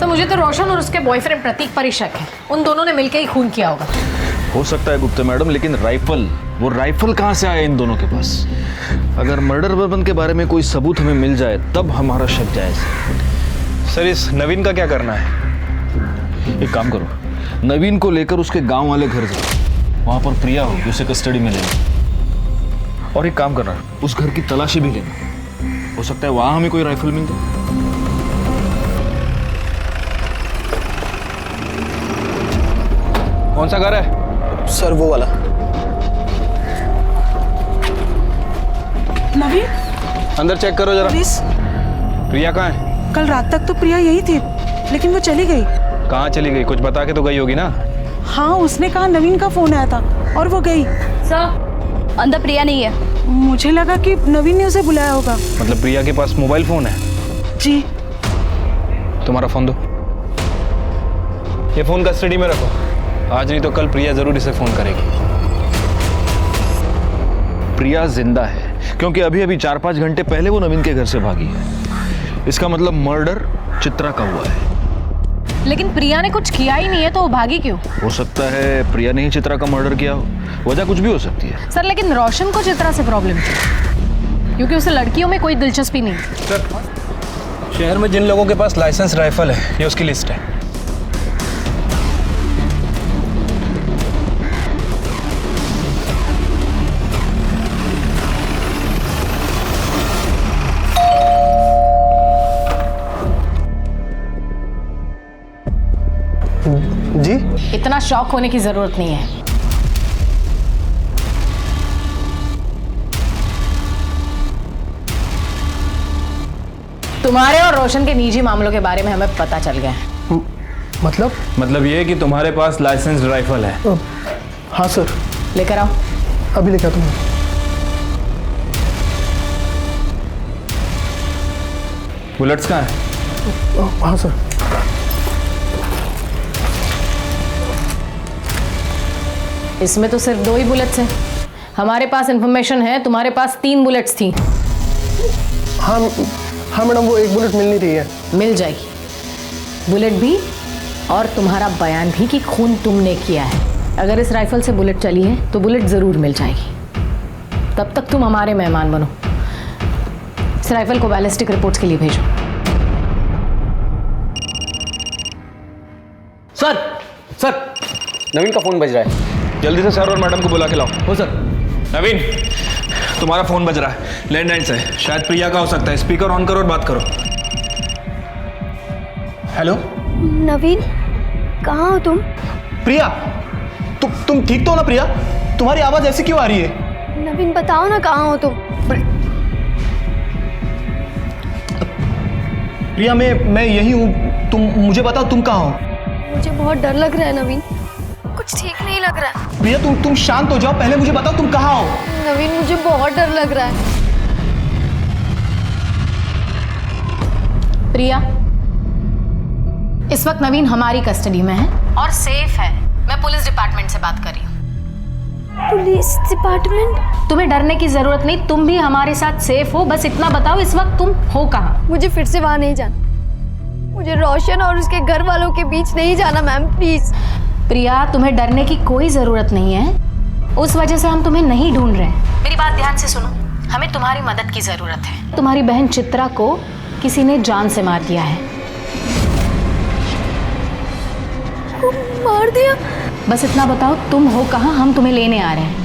मुझे तो रोशन और उसके बॉयफ्रेंड प्रतीक पर ही शक है। उन दोनों ने मिलकर ही खून किया होगा। हो सकता है गुप्ता मैडम, लेकिन वो राइफल कहां से आया इन दोनों के पास? अगर मर्डर वेपन के बारे में कोई सबूत हमें मिल जाए तब हमारा शक जायज। सर, इस नवीन का क्या करना है? एक काम करो, नवीन को लेकर उसके गांव वाले घर जाओ, वहां पर प्रिया होगी, उसे कस्टडी में लेना। और एक काम करना, उस घर की तलाशी भी लेना, हो सकता है वहां हमें कोई राइफल मिल जाए। कौन सा घर है? सर वो वाला। नवीन, अंदर चेक करो जरा। प्लीज। प्रिया कहाँ है? कल रात तक तो प्रिया यही थी, लेकिन वो चली गई। कहाँ चली गई? कुछ बता के तो गई होगी ना? हाँ, उसने कहा नवीन का फोन आया था और वो गई। सर, अंदर प्रिया नहीं है। मुझे लगा कि नवीन ने उसे बुलाया होगा। मतलब प्रिया के पास मोबाइल फोन है? जी। तुम्हारा फोन दो। ये फोन कस्टडी में रखो। आज नहीं तो कल प्रिया जरूर इसे फोन करेगी। प्रिया जिंदा है क्योंकि अभी अभी 4-5 घंटे पहले वो नवीन के घर से भागी है। इसका मतलब मर्डर चित्रा का हुआ है। लेकिन प्रिया ने कुछ किया ही नहीं है तो वो भागी क्यों? हो सकता है प्रिया ने ही चित्रा का मर्डर किया हो, वजह कुछ भी हो सकती है। सर लेकिन रोशन को चित्रा से प्रॉब्लम थी क्योंकि उसे लड़कियों में कोई दिलचस्पी नहीं। सर शहर में जिन लोगों के पास लाइसेंस राइफल है ये उसकी लिस्ट है। जी? इतना शॉक होने की जरूरत नहीं है। तुम्हारे और रोशन के निजी मामलों के बारे में हमें पता चल गया है। मतलब ये कि तुम्हारे पास लाइसेंस राइफल है। हाँ सर। लेकर आओ। अभी लेकर आता हूँ। बुलेट्स कहाँ है? हाँ सर। इसमें तो सिर्फ 2 ही बुलेट्स हैं। हमारे पास इंफॉर्मेशन है तुम्हारे पास 3 बुलेट्स थी। हाँ मैडम, वो एक बुलेट मिल नहीं रही है। मिल जाएगी बुलेट भी और तुम्हारा बयान भी कि खून तुमने किया है। अगर इस राइफल से बुलेट चली है तो बुलेट ज़रूर मिल जाएगी। तब तक तुम हमारे मेहमान बनो। इस राइफल को बैलिस्टिक रिपोर्ट्स के लिए भेजो। सर नवीन का फोन बज रहा है। जल्दी से सर और मैडम को बुला के लाओ। हो सर। नवीन तुम्हारा फोन बज रहा है, लैंडलाइन से, शायद प्रिया का हो सकता है। स्पीकर ऑन करो और बात करो। हेलो नवीन, कहाँ हो तुम? प्रिया, तुम ठीक तो हो ना? प्रिया तुम्हारी आवाज ऐसी क्यों आ रही है? नवीन बताओ ना, कहाँ हो तुम? प्रिया मैं यही हूँ। तुम मुझे बताओ तुम कहाँ हो? मुझे बहुत डर लग रहा है नवीन, कुछ ठीक नहीं लग रहा है। प्रिया तुम शांत हो जाओ, पहले मुझे बताओ तुम कहाँ हो? नवीन मुझे बहुत डर लग रहा है। प्रिया, इस वक्त नवीन हमारी कस्टडी में है और सेफ है। मैं पुलिस डिपार्टमेंट से बात कर रही हूँ। Police department? तुम्हें डरने की जरूरत नहीं, तुम भी हमारे साथ सेफ हो। बस इतना बताओ इस वक्त तुम हो कहाँ? मुझे फिर से वहाँ नहीं जाना। मुझे रोशन और उसके घर वालों के बीच नहीं जाना मैम, प्लीज। प्रिया तुम्हें डरने की कोई जरूरत नहीं है, उस वजह से हम तुम्हें नहीं ढूंढ रहे। मेरी बात ध्यान से सुनो, हमें तुम्हारी मदद की जरूरत है। तुम्हारी बहन चित्रा को किसी ने जान से मार दिया है। मार दिया? बस इतना बताओ तुम हो कहाँ, हम तुम्हें लेने आ रहे हैं।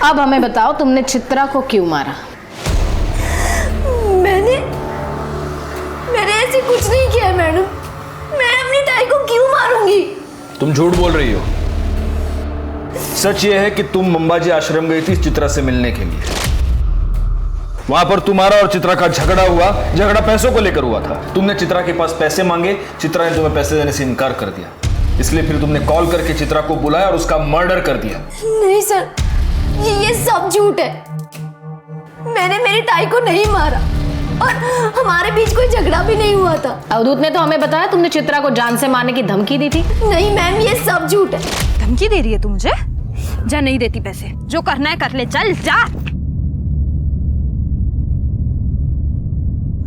अब हमें बताओ तुमने चित्रा को क्यों मारा? मैंने ऐसे कुछ नहीं किया मैडम। मैं अपनी ताई को क्यों मारूंगी? तुम झूठ बोल रही हो। सच ये है कि तुम मंबाजी आश्रम गई थी चित्रा से मिलने के लिए। वहां पर तुम्हारा और चित्रा का झगड़ा हुआ। झगड़ा पैसों को लेकर हुआ था। तुमने चित्रा के पास पैसे मांगे, चित्रा ने तुम्हें पैसे देने से इनकार कर दिया। इसलिए फिर तुमने कॉल करके चित्रा को बुलाया और उसका मर्डर कर दिया। नहीं सर, ये सब झूठ है। मैंने मेरी ताई को नहीं मारा और हमारे बीच कोई झगड़ा भी नहीं हुआ था। अवधूत ने तो हमें बताया तुमने चित्रा को जान से मारने की धमकी दी थी। नहीं मैम, ये सब झूठ है। धमकी दे रही है तू मुझे? जा, नहीं देती पैसे। जो करना है कर ले, चल जा।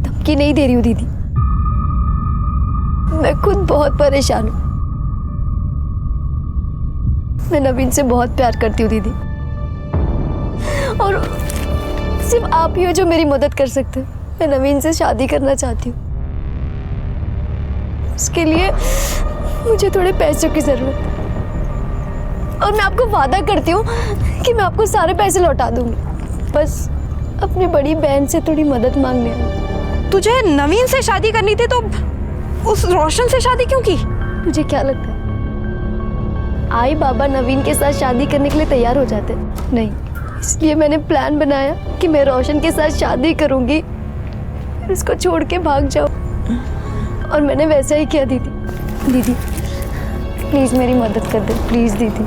धमकी नहीं दे रही हूँ दीदी, मैं खुद बहुत परेशान हूँ। मैं नवीन से बहुत प्यार करती हूँ दीदी, और सिर्फ आप ही हो जो मेरी मदद कर सकते हैं। मैं नवीन से शादी करना चाहती हूँ। उसके लिए मुझे थोड़े पैसों की जरूरत है, और मैं आपको वादा करती हूँ कि मैं आपको सारे पैसे लौटा दूंगी। बस अपनी बड़ी बहन से थोड़ी मदद मांगने आई। तुझे नवीन से शादी करनी थी तो उस रोशन से शादी क्यों की? तुझे क्या लगता है आई बाबा नवीन के साथ शादी करने के लिए तैयार हो जाते? नहीं, इसलिए मैंने प्लान बनाया कि मैं रोशन के साथ शादी करूंगी, फिर उसको छोड़ के भाग जाऊं। और मैंने वैसा ही किया दीदी। दीदी प्लीज मेरी मदद कर दे, प्लीज दीदी।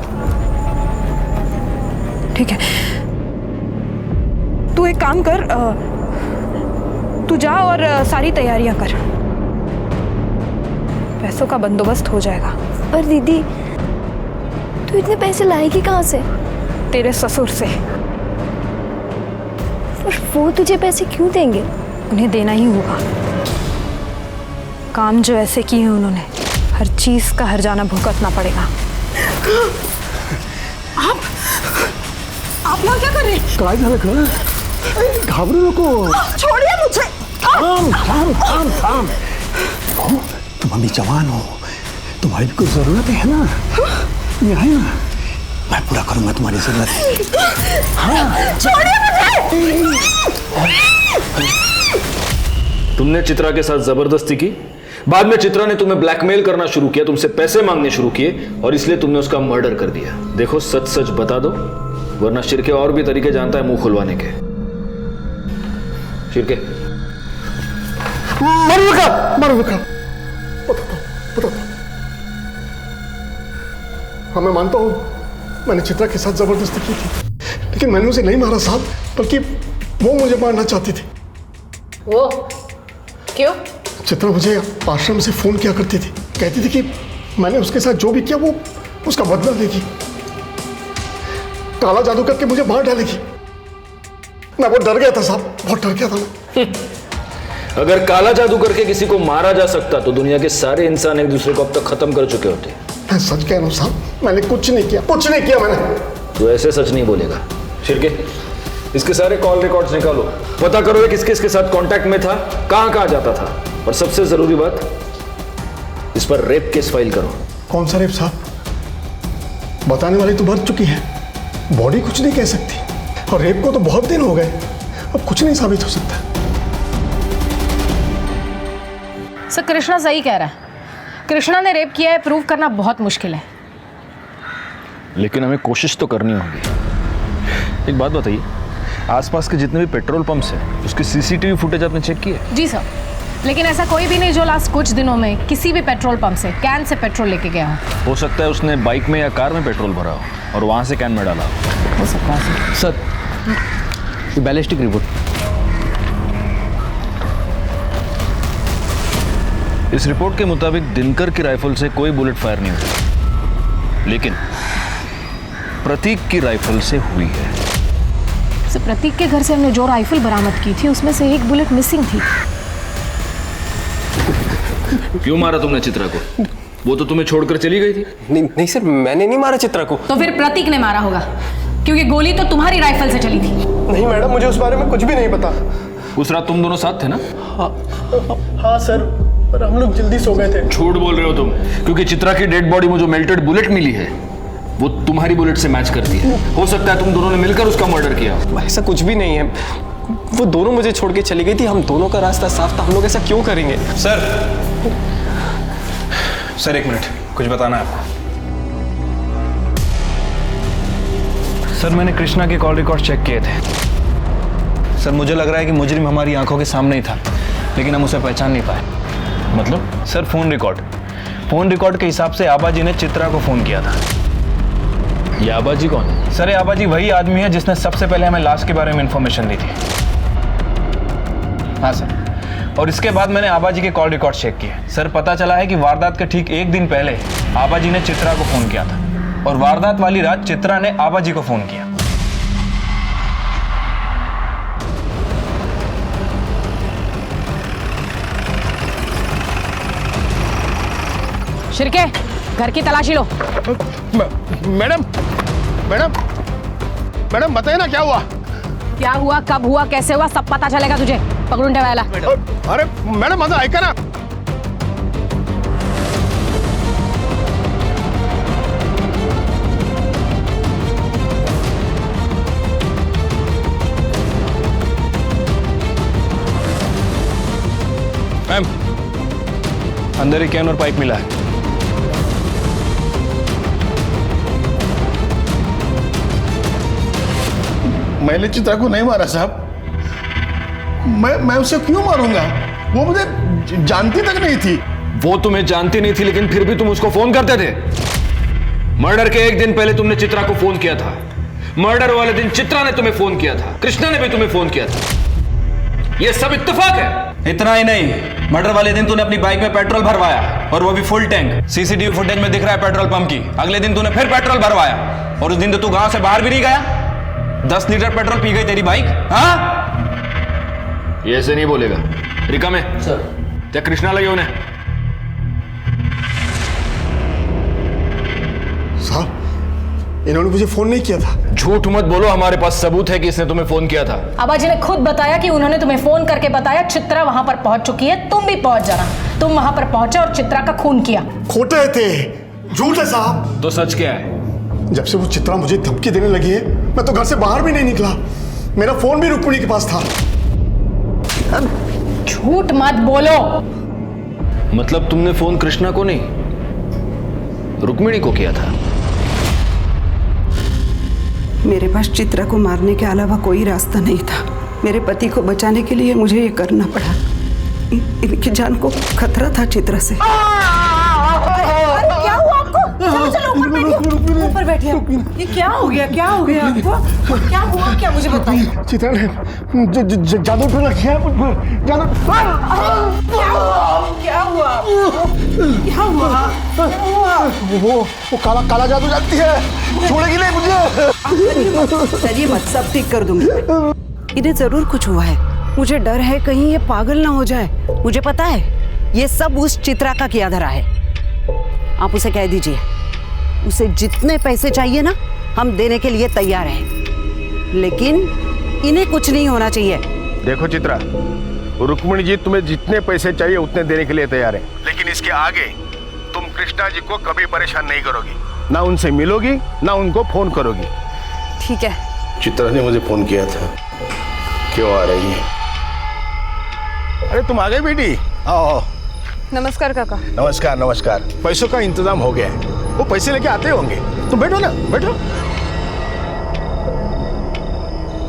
ठीक है, तू एक काम कर, तू जा और सारी तैयारियां कर, पैसों का बंदोबस्त हो जाएगा। पर दीदी तू इतने पैसे लाएगी कहाँ से? तेरे ससुर से। पर वो तुझे पैसे क्यों देंगे? उन्हें देना ही होगा। काम जो ऐसे किए हैं उन्होंने, हर चीज का हर्जाना भुगतना पड़ेगा। आप लोग क्या कर रहे हैं? काय झालं खरं? घाबरू नको। छोड़िए मुझे। थाम थाम थाम थाम। तुम अभी जवान हो, तुम्हारी भी कुछ जरूरत है ना? मैं है ना, मैं पूरा करूंगा तुम्हारी जरूरत। हाँ छोड़िए मुझे। तुमने चित्रा के साथ जबरदस्ती की, बाद में चित्रा ने तुम्हें ब्लैकमेल करना शुरू किया, तुमसे पैसे मांगने शुरू किए और इसलिए तुमने उसका मर्डर कर दिया। देखो सच सच बता दो, वरना शिरके और भी तरीके जानता है मुंह खुलवाने के। शिरके बता दो। हाँ मैं मानता हूँ मैंने चित्रा के साथ जबरदस्ती की थी, लेकिन मैंने उसे नहीं मारा साहब, बल्कि वो मुझे मारना चाहती थी। वो क्यों? चित्रा मुझे आश्रम से फोन किया करती थी, कहती थी कि मैंने उसके साथ जो भी किया वो उसका बदला लेगी, काला जादू करके मुझे मार डालेगी। मैं बहुत डर गया था साहब, बहुत डर गया था मैं। अगर काला जादू करके किसी को मारा जा सकता तो दुनिया के सारे इंसान एक दूसरे को अब तक खत्म कर चुके होते। मैं सच कह रहा हूँ साहब, मैंने कुछ नहीं किया, कुछ नहीं किया मैंने। तो ऐसे सच नहीं बोलेगा। शिरके इसके सारे कॉल रिकॉर्ड्स निकालो, पता करो ये किस किस के साथ कांटेक्ट में था, कहां कहां जाता था, और सबसे जरूरी बात, इस पर रेप केस फाइल करो। कौन सा रेप साहब? बताने वाली तो मर चुकी है, बॉडी कुछ नहीं कह सकती, और रेप को तो बहुत दिन हो गए, अब कुछ नहीं साबित हो सकता। सर कृष्णा सही कह रहा है, कृष्णा ने रेप किया है, प्रूव करना बहुत मुश्किल है। लेकिन हमें कोशिश तो करनी होगी। एक बात बताइए, आसपास के जितने भी पेट्रोल पंप्स हैं उसकी सीसीटीवी फुटेज आपने चेक की है? जी सर, लेकिन ऐसा कोई भी नहीं जो लास्ट कुछ दिनों में किसी भी पेट्रोल पंप से कैन से पेट्रोल लेके गया हो सकता है उसने बाइक में या कार में पेट्रोल भरा हो और वहां से कैन में डाला हो सकता है सर। Ballistic report. इस रिपोर्ट के मुताबिक दिनकर की राइफल से कोई बुलेट फायर नहीं हुई, लेकिन प्रतीक की राइफल से हुई है। सर प्रतीक के घर से हमने जो राइफल बरामद की थी उसमें से एक बुलेट मिसिंग थी। क्यों मारा तुमने चित्रा को? वो तो तुम्हें छोड़कर चली गई थी। नहीं सर, मैंने नहीं मारा चित्रा को। तो फिर प्रतीक ने मारा होगा, क्योंकि गोली तो तुम्हारी राइफल से चली थी। नहीं मैडम, मुझे उस बारे में कुछ भी नहीं पता। उस रात तुम दोनों साथ थे ना? हाँ सर, पर हम लोग जल्दी सो गए थे। झूठ बोल रहे हो तुम, क्योंकि चित्रा की डेड बॉडी में जो मेल्टेड बुलेट मिली है वो तुम्हारी बुलेट से मैच करती है। हो सकता है तुम दोनों ने मिलकर उसका मर्डर किया। ऐसा कुछ भी नहीं है, वो दोनों मुझे छोड़ के चली गई थी, हम दोनों का रास्ता साफ था, हम लोग ऐसा क्यों करेंगे? सर एक मिनट, कुछ बताना है आपको। सर मैंने कृष्णा के कॉल रिकॉर्ड चेक किए थे। सर मुझे लग रहा है कि मुजरिम हमारी आंखों के सामने ही था, लेकिन हम उसे पहचान नहीं पाए। मतलब? सर फोन रिकॉर्ड के हिसाब से आबाजी ने चित्रा को फोन किया था। ये आबाजी कौन है? सर ये आबाजी वही आदमी है जिसने सबसे पहले हमें लाश के बारे में इंफॉर्मेशन दी थी। हाँ सर, और इसके बाद मैंने आबाजी के कॉल रिकॉर्ड चेक किए। सर पता चला है कि वारदात के ठीक एक दिन पहले आबाजी ने चित्रा को फोन किया था, और वारदात वाली रात चित्रा ने आबाजी को फोन किया। शिरके घर की तलाशी लो। मैडम बताइए ना क्या हुआ? क्या हुआ, कब हुआ, कैसे हुआ, सब पता चलेगा तुझे। पकड़ून ठेवायला। अरे मैडम माझं ऐका ना। मैम, अंदर ही कैन और पाइप मिला है। मैंने चित्रा को नहीं मारा साहब, मैं उसे क्यों मारूंगा? वो मुझे जानती तक नहीं थी। वो तुम्हें जानती नहीं थी, लेकिन फिर भी तुम उसको फोन करते थे। मर्डर के एक दिन पहले तुमने चित्रा को फोन किया था। मर्डर वाले दिन चित्रा ने तुम्हें फोन किया था, कृष्णा ने भी तुम्हें फोन किया था। ये सब इत्तेफाक है। इतना ही नहीं, मर्डर वाले दिन तूने अपनी बाइक में पेट्रोल भरवाया और वो भी फुल टैंक। सीसीटीवी फुटेज में दिख रहा है पेट्रोल पंप की। अगले दिन तूने फिर पेट्रोल भरवाया और उस दिन तो तू गांव से बाहर भी नहीं गया। 10 लीटर पेट्रोल पी गई तेरी बाइक। हाँ, ये ऐसे नहीं बोलेगा। रिका में सर क्या कृष्णा लगे उन्हें? साहब, इन्होंने मुझे फोन नहीं किया था। झूठ मत बोलो, हमारे पास सबूत है कि इसने तुम्हें फोन किया था। आबाजी ने खुद बताया कि उन्होंने तुम्हें फोन करके बताया चित्रा वहां पर पहुंच चुकी है, तुम भी पहुंच जाना। तुम वहां पर पहुंचे और चित्रा का खून किया। खोटे थे, झूठ है साहब। तो सच क्या है? जब से वो चित्रा मुझे धमकी देने लगी है, मैं तो घर से बाहर भी नहीं निकला। मेरा फोन भी रुक्मिणी के पास था। झूठ मत बोलो। मतलब तुमने फोन कृष्णा को नहीं, रुक्मिणी को किया था? मेरे पास चित्रा को मारने के अलावा कोई रास्ता नहीं था। मेरे पति को बचाने के लिए मुझे ये करना पड़ा। इनकी जान को खतरा था चित्रा से। अरे क्या हुआ आपको? चलो चलो ऊपर बैठिए, ऊपर बैठिए। ये क्या हो गया? क्या हो गया आपको? क्या हुआ? क्या मुझे बताइए। चित्रा ने जादू टोना किया मुझ पर। क्या हुआ? क्या हुआ? क्या हुआ? वो काला जादू जानती है, छोड़ेगी नहीं मुझे। चलिए मत, सब ठीक कर दूंगी। इन्हें जरूर कुछ हुआ है। मुझे डर है कहीं ये पागल ना हो जाए। मुझे पता है ये सब उस चित्रा का किया धरा है। आप उसे कह दीजिए, उसे जितने पैसे चाहिए ना, हम देने के लिए तैयार हैं, लेकिन इन्हें कुछ नहीं होना चाहिए। देखो चित्रा, रुक्मिणी जी तुम्हें जितने पैसे चाहिए उतने देने के लिए तैयार है, लेकिन इसके आगे तुम कृष्णा जी को कभी परेशान नहीं करोगी, ना उनसे मिलोगी, ना उनको फोन करोगी। ठीक है। चित्रा ने मुझे फोन किया था। क्यों आ रही है? अरे तुम आ गई बेटी, आओ। नमस्कार काका। नमस्कार नमस्कार। पैसों का इंतजाम हो गया है, वो पैसे लेके आते होंगे। तुम बैठो ना, बैठो।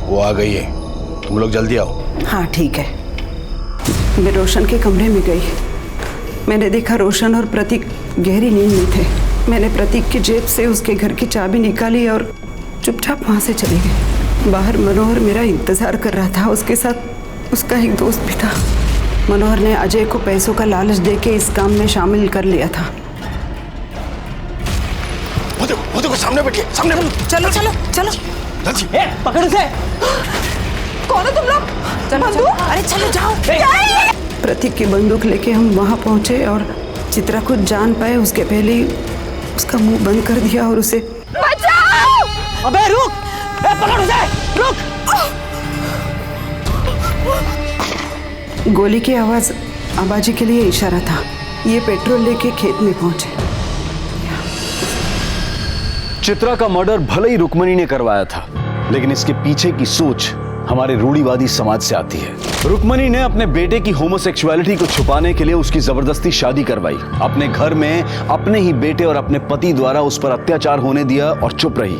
वो आ गई है, तुम लोग जल्दी आओ। हाँ ठीक है। मैं रोशन के कमरे में गई। मैंने देखा रोशन और प्रतीक गहरी नींद में थे। मैंने प्रतीक की जेब से उसके घर की चाबी निकाली और चुपचाप वहाँ से चली गई। बाहर मनोहर मेरा इंतजार कर रहा था। उसके साथ उसका एक दोस्त भी था। मनोहर ने अजय को पैसों का लालच देके इस काम में शामिल कर लिया था। वो देखो सामने बैठिए, सामने। चलो चलो चलो। पकड़ उसे। कौन हो तुम लोग? बंदूक? अरे चलो जाओ। प्रतीक की बंदूक लेके हम वहाँ पहुंचे और चित्रा कुछ जान पाए उसके पहले ही उसका मुंह बंद कर दिया और उसे बचाओ! अबे रुक! पकड़ उसे! रुक! गोली की आवाज आबाजी के लिए इशारा था। ये पेट्रोल लेके खेत में पहुंचे। चित्रा का मर्डर भले ही रुक्मिणी ने करवाया था, लेकिन इसके पीछे की सोच हमारे रूढ़िवादी समाज से आती है। रुक्मिणी ने अपने बेटे की होमोसेक्सुअलिटी को छुपाने के लिए उसकी जबरदस्ती शादी करवाई। अपने घर में अपने ही बेटे और अपने पति द्वारा उस पर अत्याचार होने दिया और चुप रही।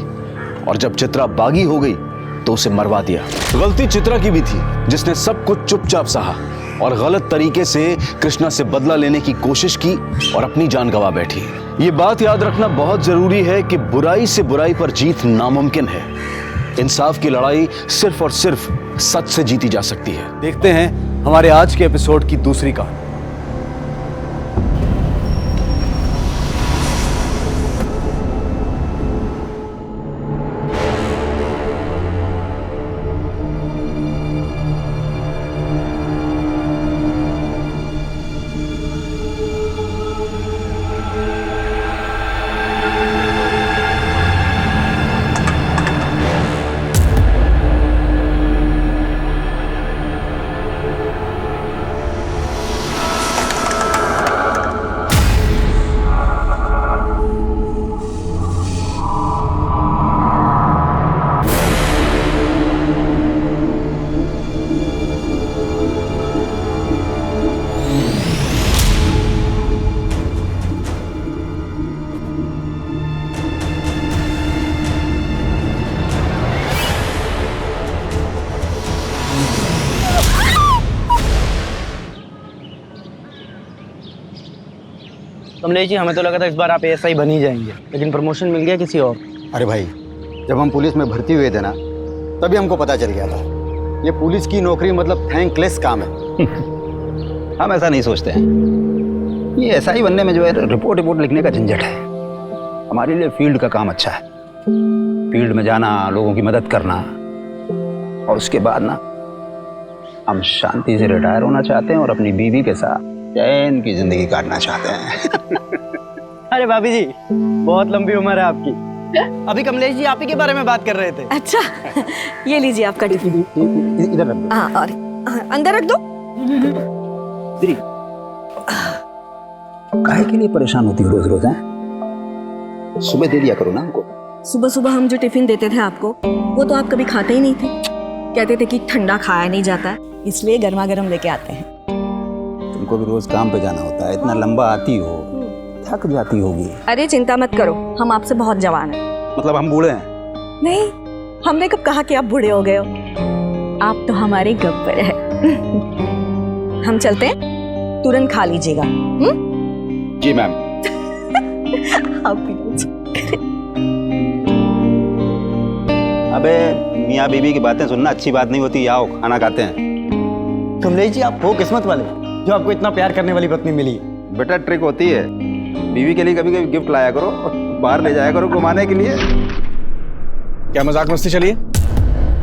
और जब चित्रा बागी हो गई तो उसे मरवा दिया। गलती चित्रा की भी थी, जिसने सब कुछ चुपचाप सहा और गलत तरीके से कृष्णा से बदला लेने की कोशिश की और अपनी जान गंवा बैठी। ये बात याद रखना बहुत जरूरी है कि बुराई से बुराई पर जीत नामुमकिन है। इंसाफ की लड़ाई सिर्फ और सिर्फ सच से जीती जा सकती है। देखते हैं हमारे आज के एपिसोड की दूसरी कहानी। कमलेश जी, हमें तो लगा था इस बार आप एएसआई बन ही जाएंगे, लेकिन प्रमोशन मिल गया किसी और। अरे भाई, जब हम पुलिस में भर्ती हुए थे ना, तभी हमको पता चल गया था ये पुलिस की नौकरी मतलब थैंकलेस काम है। हम ऐसा नहीं सोचते हैं। ये एसआई बनने में जो है रिपोर्ट लिखने का झंझट है। हमारे लिए फील्ड का काम अच्छा है। फील्ड में जाना, लोगों की मदद करना, और उसके बाद ना हम शांति से रिटायर होना चाहते हैं और अपनी बीवी के साथ चैन की जिंदगी काटना चाहते हैं। अरे भाभी जी, बहुत लंबी उम्र है आपकी। अभी कमलेश जी आप ही के बारे में बात कर रहे थे। अच्छा, ये लीजिए आपका टिफिन। इधर रख दो। हाँ, और अंदर रख दो। काहे के लिए परेशान होती हो रोज रोज? हैं? सुबह दे दिया करो ना हमको। सुबह सुबह हम जो टिफिन देते थे आपको, वो तो आप कभी खाते ही नहीं थे। कहते थे कि ठंडा खाया नहीं जाता है, इसलिए गर्मा गर्म लेके आते हैं। तुमको भी रोज काम पे जाना होता है, इतना लंबा आती हो, थक जाती होगी। अरे चिंता मत करो, हम आपसे बहुत जवान हैं। मतलब हम बूढ़े हैं? नहीं, हमने कब कहा कि आप बूढ़े हो गए हो। आप तो हमारे गब्बर है। हम चलते हैं, तुरंत खा लीजिएगा। जी मैम। आप भी। अबे मियाँ बीवी की बातें सुनना अच्छी बात नहीं होती। आओ खाना खाते हैं। कमलेश जी आप हो किस्मत वाले जो आपको इतना प्यार करने वाली पत्नी मिली। बेटा ट्रिक होती है, बीवी के लिए कभी कभी गिफ्ट लाया करो और बाहर ले जाया करो घुमाने के लिए। क्या मजाक मस्ती चलिए,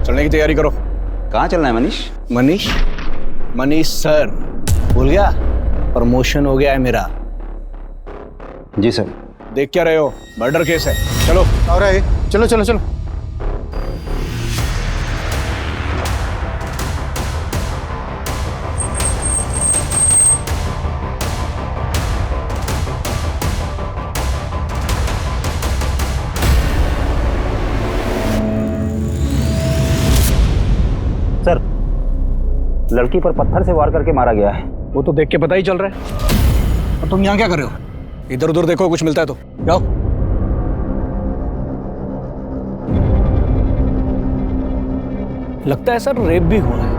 चलने की तैयारी करो। कहाँ चलना है मनीष? मनीष सर, भूल गया? प्रमोशन हो गया है मेरा। जी सर। देख क्या रहे हो, मर्डर केस है। चलो। और चलो चलो चलो। सर, लड़की पर पत्थर से वार करके मारा गया है। वो तो देख के पता ही चल रहा है। और तुम यहाँ क्या कर रहे हो? इधर उधर देखो, कुछ मिलता है तो जाओ। लगता है सर रेप भी हुआ है।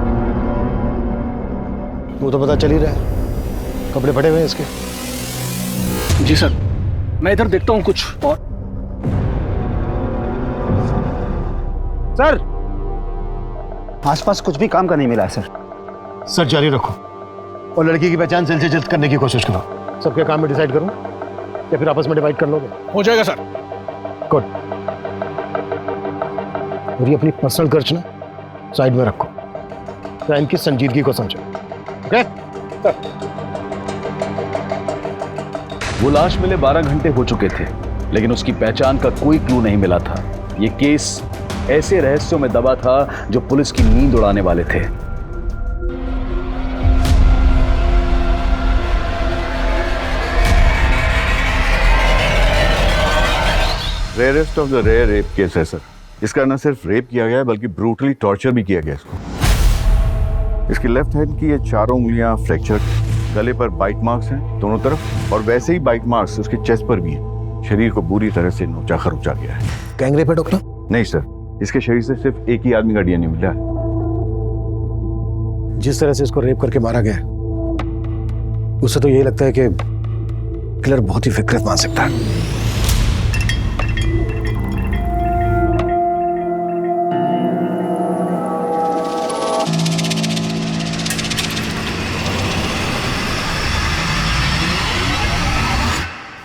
वो तो पता चल ही रहा है, कपड़े फटे हुए हैं इसके। जी सर, मैं इधर देखता हूँ कुछ और। सर, आसपास कुछ भी काम का नहीं मिला है सर। सर जारी रखो और लड़की की पहचान जल्द से जल्द करने की कोशिश करो। सबके काम में डिसाइड करूं या फिर आपस में डिवाइड कर लोगे? हो जाएगा सर। गुड। और ये अपनी पर्सनल खर्च ना साइड में रखो, क्राइम की संजीदगी को समझो। ओके? वो लाश मिले 12 घंटे हो चुके थे, लेकिन उसकी पहचान का कोई क्लू नहीं मिला था। ये केस ऐसे रहस्यों में दबा था जो पुलिस की नींद उड़ाने वाले थे। Rarest of the rare rape case है सर। इसका न सिर्फ रेप किया गया है बल्कि ब्रूटली टॉर्चर भी किया गया इसको। इसकी लेफ्ट हैंड की ये चारों उंगलियां फ्रैक्चर, गले पर बाइट मार्क्स हैं दोनों तरफ, और वैसे ही बाइट मार्क्स उसके चेस्ट पर भी हैं। शरीर को बुरी तरह से नोचा खरोचा गया है। गैंग रेप है डॉक्टर? नहीं सर, इसके शरीर से सिर्फ एक ही आदमी का डीएनए मिला है। जिस तरह से इसको रेप करके मारा गया है, उससे तो यही लगता है कि किलर बहुत ही विकृत मानसिकता है।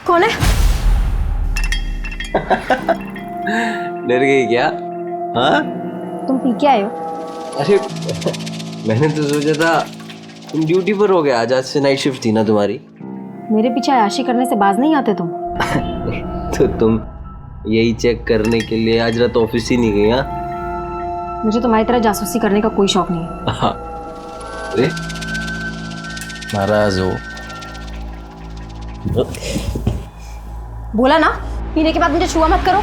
कौन है? डर गई क्या? हाँ? तुम पी के आए हो? अरे मैंने तो सोचा था तुम ड्यूटी पर हो गया, आज से नाइट शिफ्ट थी ना तुम्हारी। मेरे पीछे आशी करने से बाज नहीं आते तुम। तो तुम यही चेक करने के लिए आज रात ऑफिस ही नहीं गई? हाँ, मुझे तुम्हारी तरह जासूसी करने का कोई शौक नहीं है। अरे नाराज हो? बोला ना, पीने के बाद मुझे छुआ मत करो।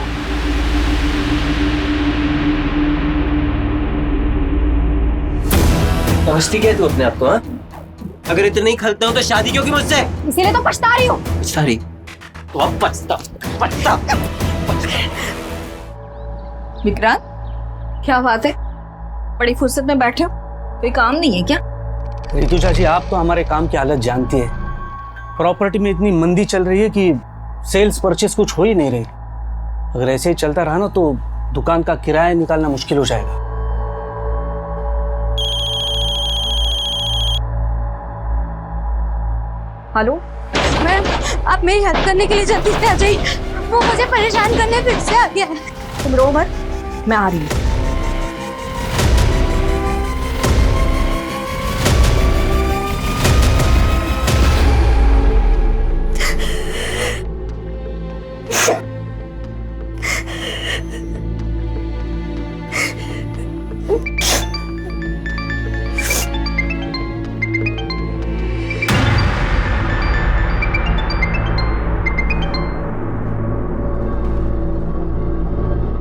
समझती क्या है तू अपने आप को? हाँ, अगर इतना ही खलता हूँ तो शादी क्यों की मुझसे? इसीलिए तो पछता रही हूँ। पछता रही? तो अब पछता। विक्रांत, क्या बात है? बड़ी फुर्सत में बैठे हो, कोई काम नहीं है क्या? रितु चाची, आप तो हमारे काम की हालत जानती है। प्रॉपर्टी में इतनी मंदी चल रही है कि सेल्स परचेस कुछ हो ही नहीं रही। अगर ऐसे ही चलता रहा ना तो दुकान का किराया निकालना मुश्किल हो जाएगा। हेलो मैम, आप मेरी हेल्प करने के लिए जल्दी से आ जाइए। वो मुझे परेशान करने फिर से आ गया है। तुम रो मत, मैं आ रही हूँ।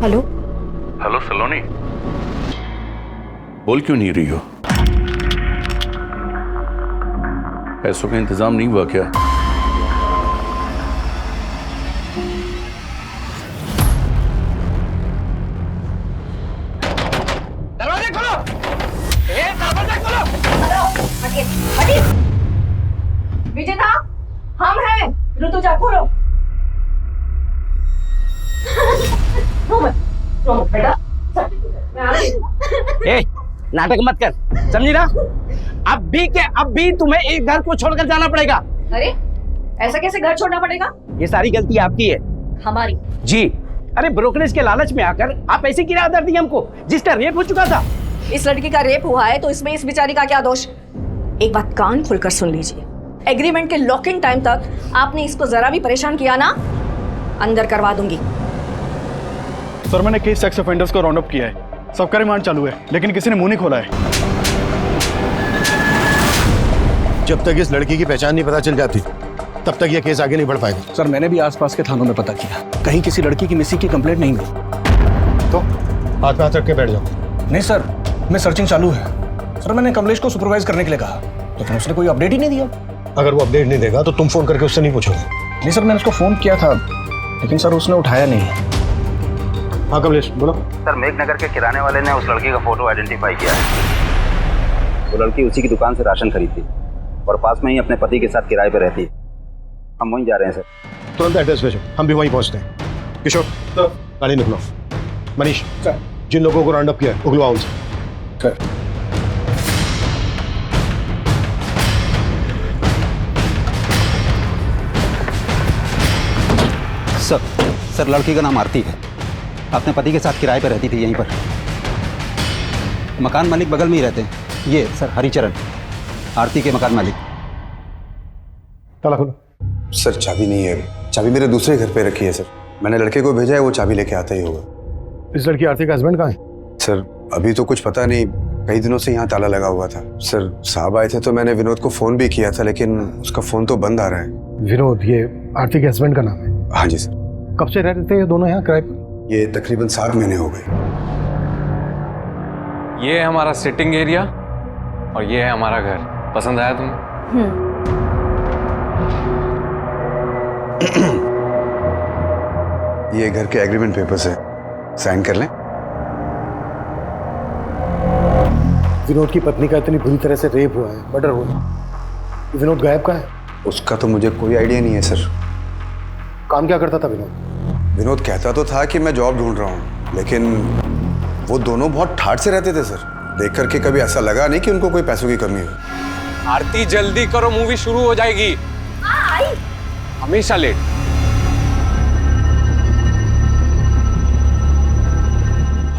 हेलो हेलो सलोनी, बोल क्यों नहीं रही हो? पैसों का इंतजाम नहीं हुआ क्या? दरवाजे खोलो! दरवाजे खोलो! विजेता, हम हैं। ऋतुजा, खोलो। बेटा, नाटक मत कर, समझी ना? अब भी तुम्हें एक घर को छोड़कर जाना पड़ेगा। अरे ऐसा कैसे घर छोड़ना पड़ेगा? ये सारी गलती आपकी है। हमारी? जी। अरे ब्रोकरेज के लालच में आकर आप ऐसी किराया दर दी हमको, जिसका रेप हो चुका था। इस लड़की का रेप हुआ है तो इसमें इस बेचारी का क्या दोष? एक बात कान खोलकर सुन लीजिए, एग्रीमेंट के लॉकिंग टाइम तक आपने इसको जरा भी परेशान किया ना, अंदर करवा दूंगी। सर, मैंने कई सेक्स ऑफेंडर्स को राउंड अप किया है, सबका रिमांड चालू है, लेकिन किसी ने मुंह नहीं खोला है। जब तक इस लड़की की पहचान नहीं पता चल जाती तब तक ये केस आगे नहीं बढ़ पाएगा। सर, मैंने भी आसपास के थानों में पता किया, कहीं किसी लड़की की मिसिंग की कंप्लेंट नहीं मिली। तो हाथ पे हाथ रख के बैठ जाओ। नहीं सर, मैं सर्चिंग चालू है। सर, मैंने कमलेश को सुपरवाइज करने के लिए कहा, तो फिर उसने कोई अपडेट ही नहीं दिया। अगर वो अपडेट नहीं देगा तो तुम फोन करके उससे नहीं पूछोगे? नहीं सर, मैंने उसको फोन किया था, लेकिन सर उसने उठाया नहीं। हाँ कमलेश, बोलो। सर, मेघनगर के किराने वाले ने उस लड़की का फोटो आइडेंटिफाई किया है। वो लड़की उसी की दुकान से राशन खरीदती और पास में ही अपने पति के साथ किराए पर रहती है। हम वहीं जा रहे हैं सर। तुरंत एड्रेस भेजो, हम भी वहीं पहुंचते हैं। किशोर, गाड़ी निकलो। मनीष, जिन लोगों को राउंड अप किया है उगलवाओ उनसे। सर, लड़की का नाम आरती है। अपने पति के साथ किराए पर रहती थी यहीं पर। मकान मालिक बगल में ही रहते हैं। ये सर हरिचरण, आरती के मकान मालिक। ताला खोलो। सर, चाबी नहीं है। चाबी मेरे दूसरे घर पे रखी है सर। मैंने लड़के को भेजा है, वो चाबी लेके आता ही होगा। इस लड़की आरती का हस्बैंड कहाँ है? सर, अभी तो कुछ पता नहीं। कई दिनों से यहाँ ताला लगा हुआ था। सर, साहब आए थे तो मैंने विनोद को फोन भी किया था, लेकिन उसका फोन तो बंद आ रहा है। विनोद, ये आरती के हस्बैंड का नाम है? हाँ जी सर। कब से रह रहे थे ये दोनों यहाँ किराए पर? ये तकरीबन 7 महीने हो गए। ये है हमारा सिटिंग एरिया और ये है हमारा घर। पसंद आया तुम्हें? ये घर के एग्रीमेंट पेपर्स है, साइन कर लें। विनोद की पत्नी का इतनी बुरी तरह से रेप हुआ है, मर्डर हुआ है। विनोद गायब कहाँ है? उसका तो मुझे कोई आइडिया नहीं है सर। काम क्या करता था विनोद? विनोद कहता तो था कि मैं जॉब ढूंढ रहा हूँ, लेकिन वो दोनों बहुत ठाठ से रहते थे सर। देख करके कभी ऐसा लगा नहीं कि उनको कोई पैसों की कमी हो। आरती जल्दी करो, मूवी शुरू हो जाएगी। हमेशा लेट।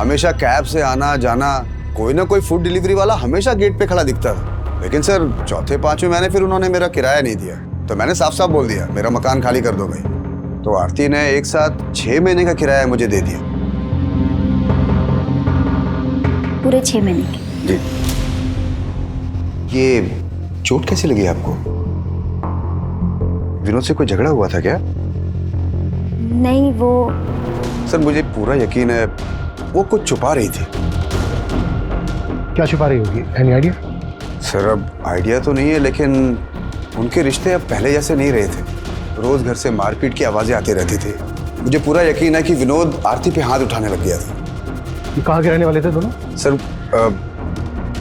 हमेशा कैब से आना जाना, कोई ना कोई फूड डिलीवरी वाला हमेशा गेट पे खड़ा दिखता था। लेकिन सर, चौथे पांचवें महीने फिर उन्होंने मेरा किराया नहीं दिया, तो मैंने साफ साफ बोल दिया मेरा मकान खाली कर दो भाई। तो आरती ने एक साथ 6 महीने का किराया मुझे दे दिया। पूरे 6 महीने के? जी। ये चोट कैसे लगी आपको? विनोद से कोई झगड़ा हुआ था क्या? नहीं, वो सर मुझे पूरा यकीन है वो कुछ छुपा रही थी। क्या छुपा रही होगी? Any idea? सर, अब आइडिया तो नहीं है, लेकिन उनके रिश्ते अब पहले जैसे नहीं रहे थे। रोज घर से मारपीट की आवाजें आती रहती थी। मुझे पूरा यकीन है कि विनोद आरती पे हाथ उठाने लग गया था। ये कहाँ के रहने वाले थे दोनों?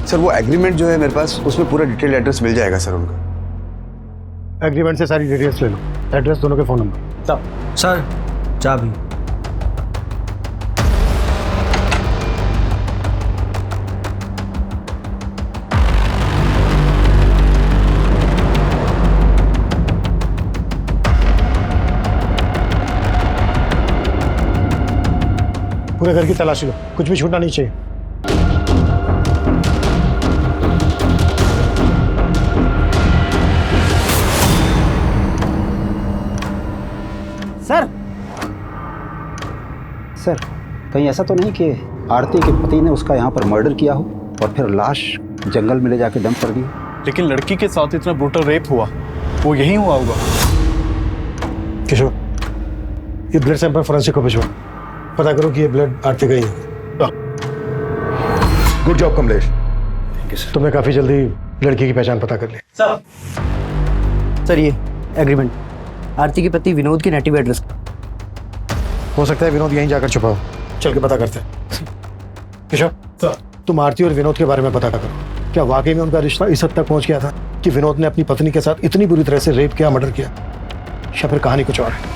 सर वो एग्रीमेंट जो है मेरे पास, उसमें पूरा डिटेल एड्रेस मिल जाएगा सर उनका। एग्रीमेंट से सारी डिटेल्स ले लो, एड्रेस, दोनों के फोन नंबर। सर, चाबी। पूरे घर की तलाशी लो, कुछ भी छूटना नहीं चाहिए। सर कहीं ऐसा तो नहीं कि आरती के पति ने उसका यहाँ पर मर्डर किया हो और फिर लाश जंगल में ले जाके डंप कर दी? लेकिन लड़की के साथ इतना ब्रूटल रेप हुआ, वो यही हुआ होगा। किशोर, ये ब्लड सैंपल फॉरेंसिक को भिजवा, पता करो कि ये ब्लड आरती का ही है। Good job Kamlesh. तुमने काफी जल्दी लड़की की पहचान पता कर ली। सर ये एग्रीमेंट आरती के पति विनोद के नेटिव एड्रेस का। हो सकता है विनोद यहीं जाकर छुपा हो, चल के पता करते हैं। किशोर, तुम आरती और विनोद के बारे में पता करो, क्या वाकई में उनका रिश्ता इस हद तक पहुंच गया था कि विनोद ने अपनी पत्नी के साथ इतनी बुरी तरह से रेप किया, मर्डर किया, या फिर कहानी कुछ और है?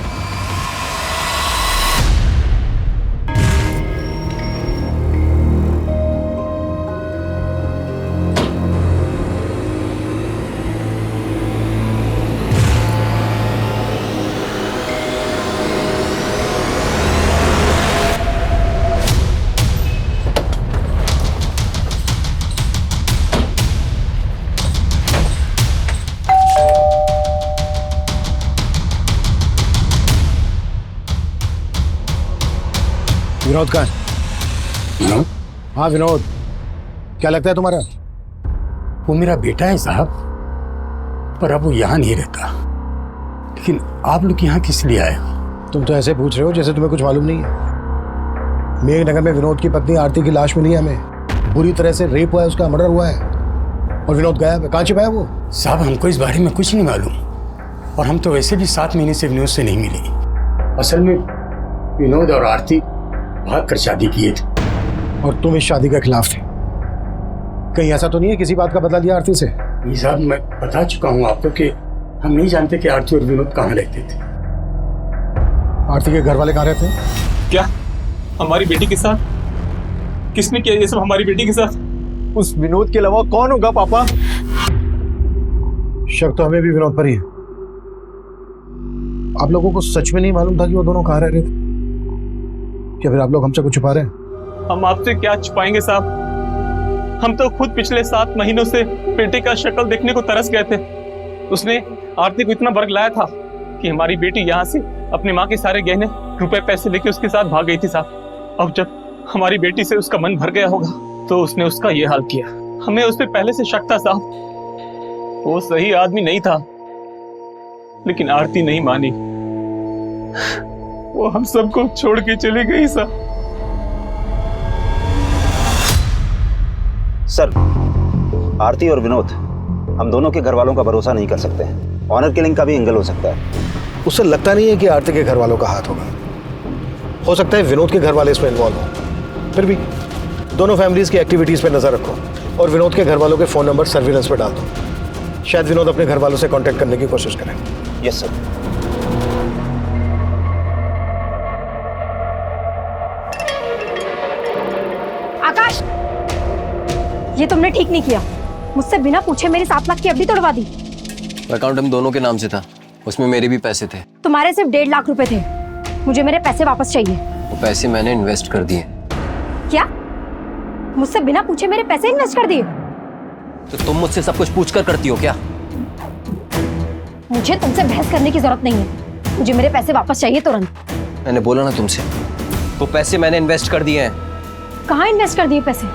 विनोद कहाँ है? हाँ विनोद, क्या लगता है तुम्हारा? वो मेरा बेटा है साहब, पर अब वो यहाँ नहीं रहता। लेकिन आप लोग यहाँ किस लिए आए हो? तुम तो ऐसे पूछ रहे हो जैसे तुम्हें कुछ मालूम नहीं है। मेघनगर में विनोद की पत्नी आरती की लाश मिली है हमें, बुरी तरह से रेप हुआ है, उसका मर्डर हुआ है और विनोद गायब है। कहाँ छिपा है वो? साहब हमको इस बारे में कुछ नहीं मालूम, और हम तो वैसे भी 7 महीने से विनोद से नहीं मिले। असल में विनोद और आरती भाग कर शादी किए थे और तुम इस शादी के खिलाफ थे। कहीं ऐसा तो नहीं है किसी बात का बदला लिया आरती से? नहीं साहब, मैं बता चुका हूँ आपको कि हम नहीं जानते कि आरती और विनोद कहाँ रहते थे। आरती के घर वाले कहाँ रहते हैं? क्या हमारी बेटी के साथ? किसने किया ये सब हमारी बेटी के साथ? उस विनोद के अलावा कौन होगा पापा? शक तो हमें भी विनोद पर ही है। आप लोगों को सच में नहीं मालूम था कि वो दोनों कहाँ रह रहे थे? क्या फिर आप लोग हमसे कुछ छुपा रहे हैं? हम आपसे क्या छुपाएंगे साहब, हम तो खुद पिछले 7 महीनों से बेटे का शक्ल देखने को तरस गए थे। उसने आरती को इतना बर्ग लाया था कि हमारी बेटी यहाँ से अपनी माँ के सारे गहने, रुपए, पैसे लेके उसके साथ भाग गई थी साहब। अब जब हमारी बेटी से उसका मन भर गया होगा तो उसने उसका ये हाल किया। हमें उस पर पहले से शक था साहब, वो सही आदमी नहीं था, लेकिन आरती नहीं मानी, वो हम सबको छोड़ के चली गई साहब। सर, आरती और विनोद, हम दोनों के घर वालों का भरोसा नहीं कर सकते। ऑनर किलिंग का भी एंगल हो सकता है। उससे लगता नहीं है कि आरती के घर वालों का हाथ होगा। हो सकता है विनोद के घर वाले इसमें इन्वॉल्व हो। फिर भी दोनों फैमिलीज की एक्टिविटीज पे नजर रखो और विनोद के घर वालों के फोन नंबर सर्विलेंस पे डाल दो। शायद विनोद अपने घर वालों से कांटेक्ट करने की कोशिश करें। Yes sir. आकाश, ये तुमने ठीक नहीं किया। मुझसे बिना पूछे मेरी 7 लाख की एफडी तोड़वा दी। अकाउंट हम दोनों के नाम से था, उसमें मेरे भी पैसे थे। तुम्हारे सिर्फ 1.5 लाख रुपए थे। मुझे मेरे पैसे वापस चाहिए। वो पैसे मैंने इन्वेस्ट कर दिए। क्या? मुझसे बिना पूछे मेरे पैसे इन्वेस्ट कर दिए? तो तुम मुझसे सब कुछ पूछकर करती हो क्या? मुझे तुमसे बहस करने की जरूरत नहीं है। मुझे मेरे पैसे वापस चाहिए तुरंत। मैंने बोला ना तुमसे, वो पैसे मैंने इन्वेस्ट कर दिए हैं। कहाँ इन्वेस्ट कर दिए पैसे?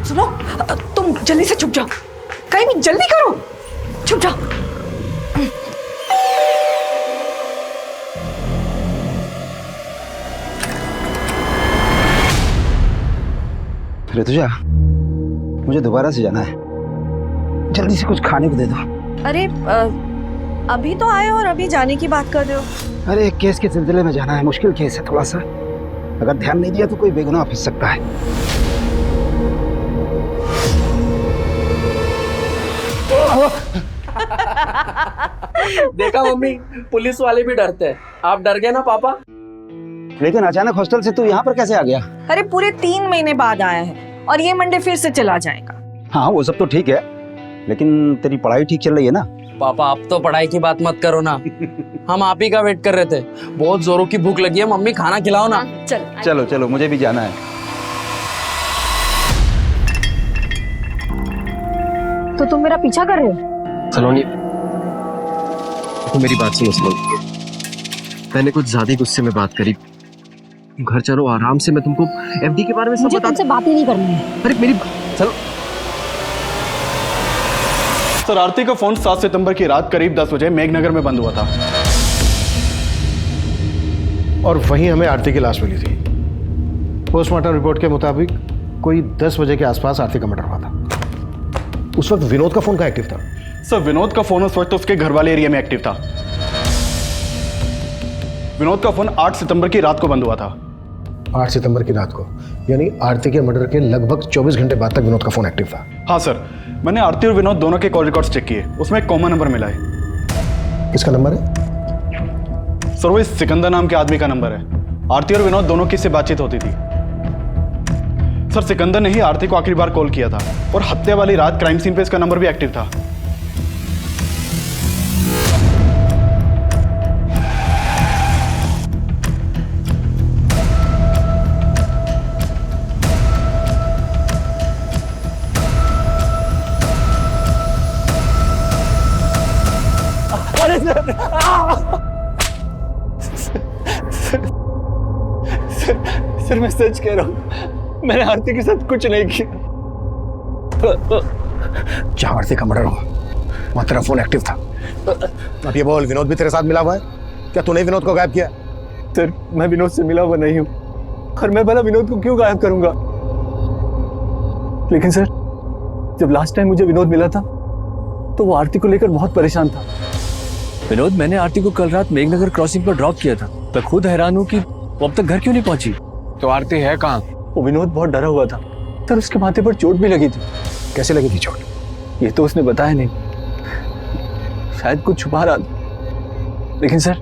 सुनो, तुम जल्दी से छुप जाओ, कहीं भी जल्दी करो, छुप जाओ। ऋतुजा, मुझे दोबारा से जाना है, जल्दी से कुछ खाने को दे दो। अरे अभी तो आए और अभी जाने की बात कर रहे हो? अरे एक केस के सिलसिले में जाना है, मुश्किल केस है थोड़ा सा। अगर ध्यान नहीं दिया तो कोई बेगुनाह फंस सकता है। देखा मम्मी, पुलिस वाले भी डरते हैं। आप डर गए ना पापा? लेकिन अचानक हॉस्टल से तू यहाँ पर कैसे आ गया? अरे पूरे 3 महीने बाद आया है और ये मंडे फिर से चला जाएगा। हाँ वो सब तो ठीक है, लेकिन तेरी पढ़ाई ठीक चल रही है ना? पापा अब तो पढ़ाई की बात मत करो ना। हम आप ही का वेट कर रहे थे। बहुत जोरों की भूख लगी है, मम्मी खाना खिलाओ ना। चलो चलो मुझे भी जाना है। तो तुम मेरा पीछा कर रहे हो? सलोनी, तो मेरी बात सुनो सलोनी। मैंने कुछ ज्यादा ही गुस्से में बात करी। घर चलो आराम से, मैं तुमको एफडी के बारे में सब मुझे बता। तुमसे बात ही नहीं करनी है। अरे मेरी चलो। सर, आरती का फोन 7 सितंबर की रात करीब 10 बजे मेघनगर में बंद हुआ था और वहीं हमें आरती की लाश मिली थी। पोस्टमार्टम रिपोर्ट के मुताबिक कोई 10 बजे के आसपास आरती का मर्डर हुआ था। उस वक्त विनोद का फोन कहाँ एक्टिव था? सर, विनोद का फोन उस वक्त उसके घर वाले एरिया में एक्टिव था। विनोद का फोन 8 सितंबर की रात को बंद हुआ था। 8 सितंबर की रात को, यानी आरती के मर्डर के लगभग 24 घंटे बाद तक विनोद का फोन एक्टिव था। हाँ सर, मैंने आरती और विनोद दोनों के कॉल रिकॉर्ड्स चेक किए, उसमें एक कॉमन नंबर मिला है। किसका नंबर है? सर, वो इस सिकंदर नाम के आदमी का नंबर है। आरती और विनोद दोनों की से बातचीत होती थी। सर, सिकंदर ने ही आरती को आखिरी बार कॉल किया था और हत्या वाली रात क्राइम सीन पे इसका नंबर भी एक्टिव था। अरे सर, मैं सच कह रहा हूँ, मैंने आरती के साथ कुछ नहीं किया। जहां आरती का मर्डर हुआ वहां तेरा फोन एक्टिव था। अब ये बोल, विनोद भी तेरे साथ मिला हुआ है? क्या तूने विनोद को गायब किया? सर, मैं विनोद से मिला हुआ नहीं हूँ और मैं भला विनोद को क्यों गायब करूंगा? लेकिन सर, जब लास्ट टाइम मुझे विनोद मिला था तो वो आरती को लेकर बहुत परेशान था। विनोद, मैंने आरती को कल रात मेघनगर क्रॉसिंग पर ड्रॉप किया था। मैं खुद हैरान हूँ कि वो अब तक घर क्यों नहीं पहुंची। तो आरती है कहाँ? वो विनोद बहुत डरा हुआ था सर, उसके माथे पर चोट भी लगी थी। कैसे लगी थी चोट? ये तो उसने बताया नहीं, शायद कुछ छुपा रहा था। लेकिन सर,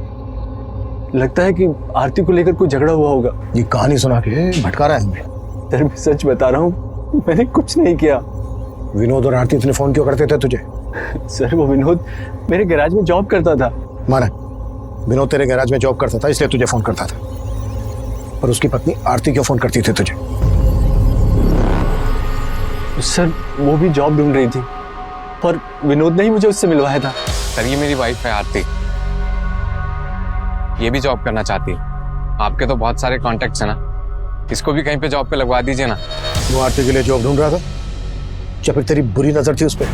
लगता है कि आरती को लेकर कोई झगड़ा हुआ होगा। ये कहानी सुना के भटका रहा है हमें। सर, मैं सच बता रहा हूँ, मैंने कुछ नहीं किया। विनोद और आरती इतने फोन क्यों करते थे तुझे? सर, वो विनोद मेरे गैराज में जॉब करता था। माना, विनोद तेरे गैराज में जॉब करता था इसलिए तुझे फोन करता था, पर उसकी पत्नी आरती क्यों फोन करती थी तुझे? सर, वो भी जॉब ढूंढ रही थी पर विनोद ने ही मुझे उससे मिलवाया था। सर, ये मेरी वाइफ है आरती, ये भी जॉब करना चाहती है। आपके तो बहुत सारे कॉन्टेक्ट्स हैं ना, इसको भी कहीं पे जॉब पे लगवा दीजिए ना। वो आरती के लिए जॉब ढूंढ रहा था या फिर तेरी बुरी नजर थी उस पर?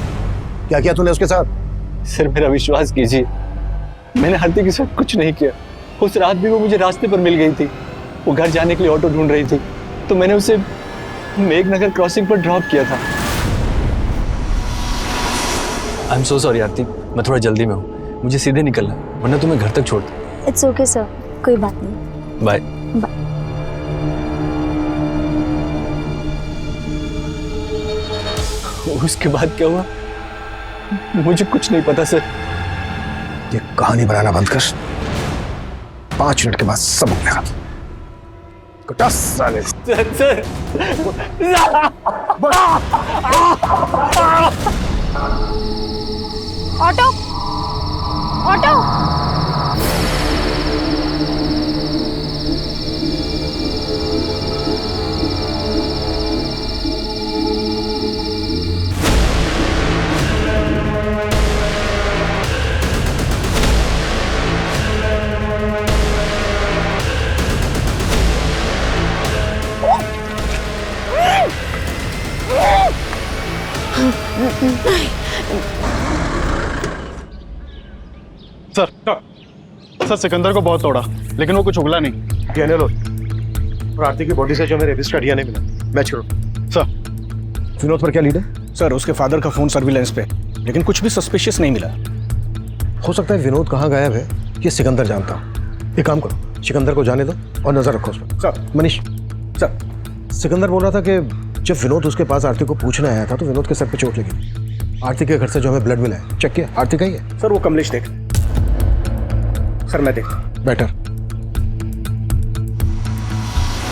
क्या किया तूने उसके साथ? सर, मेरा विश्वास कीजिए, मैंने आरती के साथ कुछ नहीं किया। उस रात भी वो मुझे रास्ते पर मिल गई थी। वो घर जाने के लिए ऑटो ढूंढ रही थी तो मैंने उसे मेघनगर क्रॉसिंग पर ड्रॉप किया था। आई एम सो सॉरी आरती, मैं थोड़ा जल्दी में हूँ, मुझे सीधे निकलना है वरना तुम्हें घर तक छोड़ दूँ। इट्स ओके सर, कोई बात नहीं। बाय। उसके बाद क्या हुआ मुझे कुछ नहीं पता सर। ये कहानी बनाना बंद कर, 5 मिनट के बाद सब बदलेगा। साले sir, auto auto sir, Sikandar को बहुत तोड़ा लेकिन वो कुछ उगला नहीं। डीएनए लो और आरती की बॉडी से जो मेरे रेपिस्ट का डीएनए मिला, मैच करो। सर, विनोद पर क्या लीड है? सर, उसके फादर का फोन सर्विलेंस पे, लेकिन कुछ भी सस्पिशियस नहीं मिला। हो सकता है विनोद कहाँ गायब है ये सिकंदर जानता हो। एक काम करो, सिकंदर को जाने दो और नजर रखो उस पर। सर, मनीष सर, सिकंदर बोल रहा था कि जब विनोद उसके पास आरती को पूछने आया था तो विनोद के सर पे चोट लगी। आरती के घर से जो हमें ब्लड मिला है चेक किया, आरती का ही है। सर, वो कमलेश देख। सर, मैं देख। बेटर।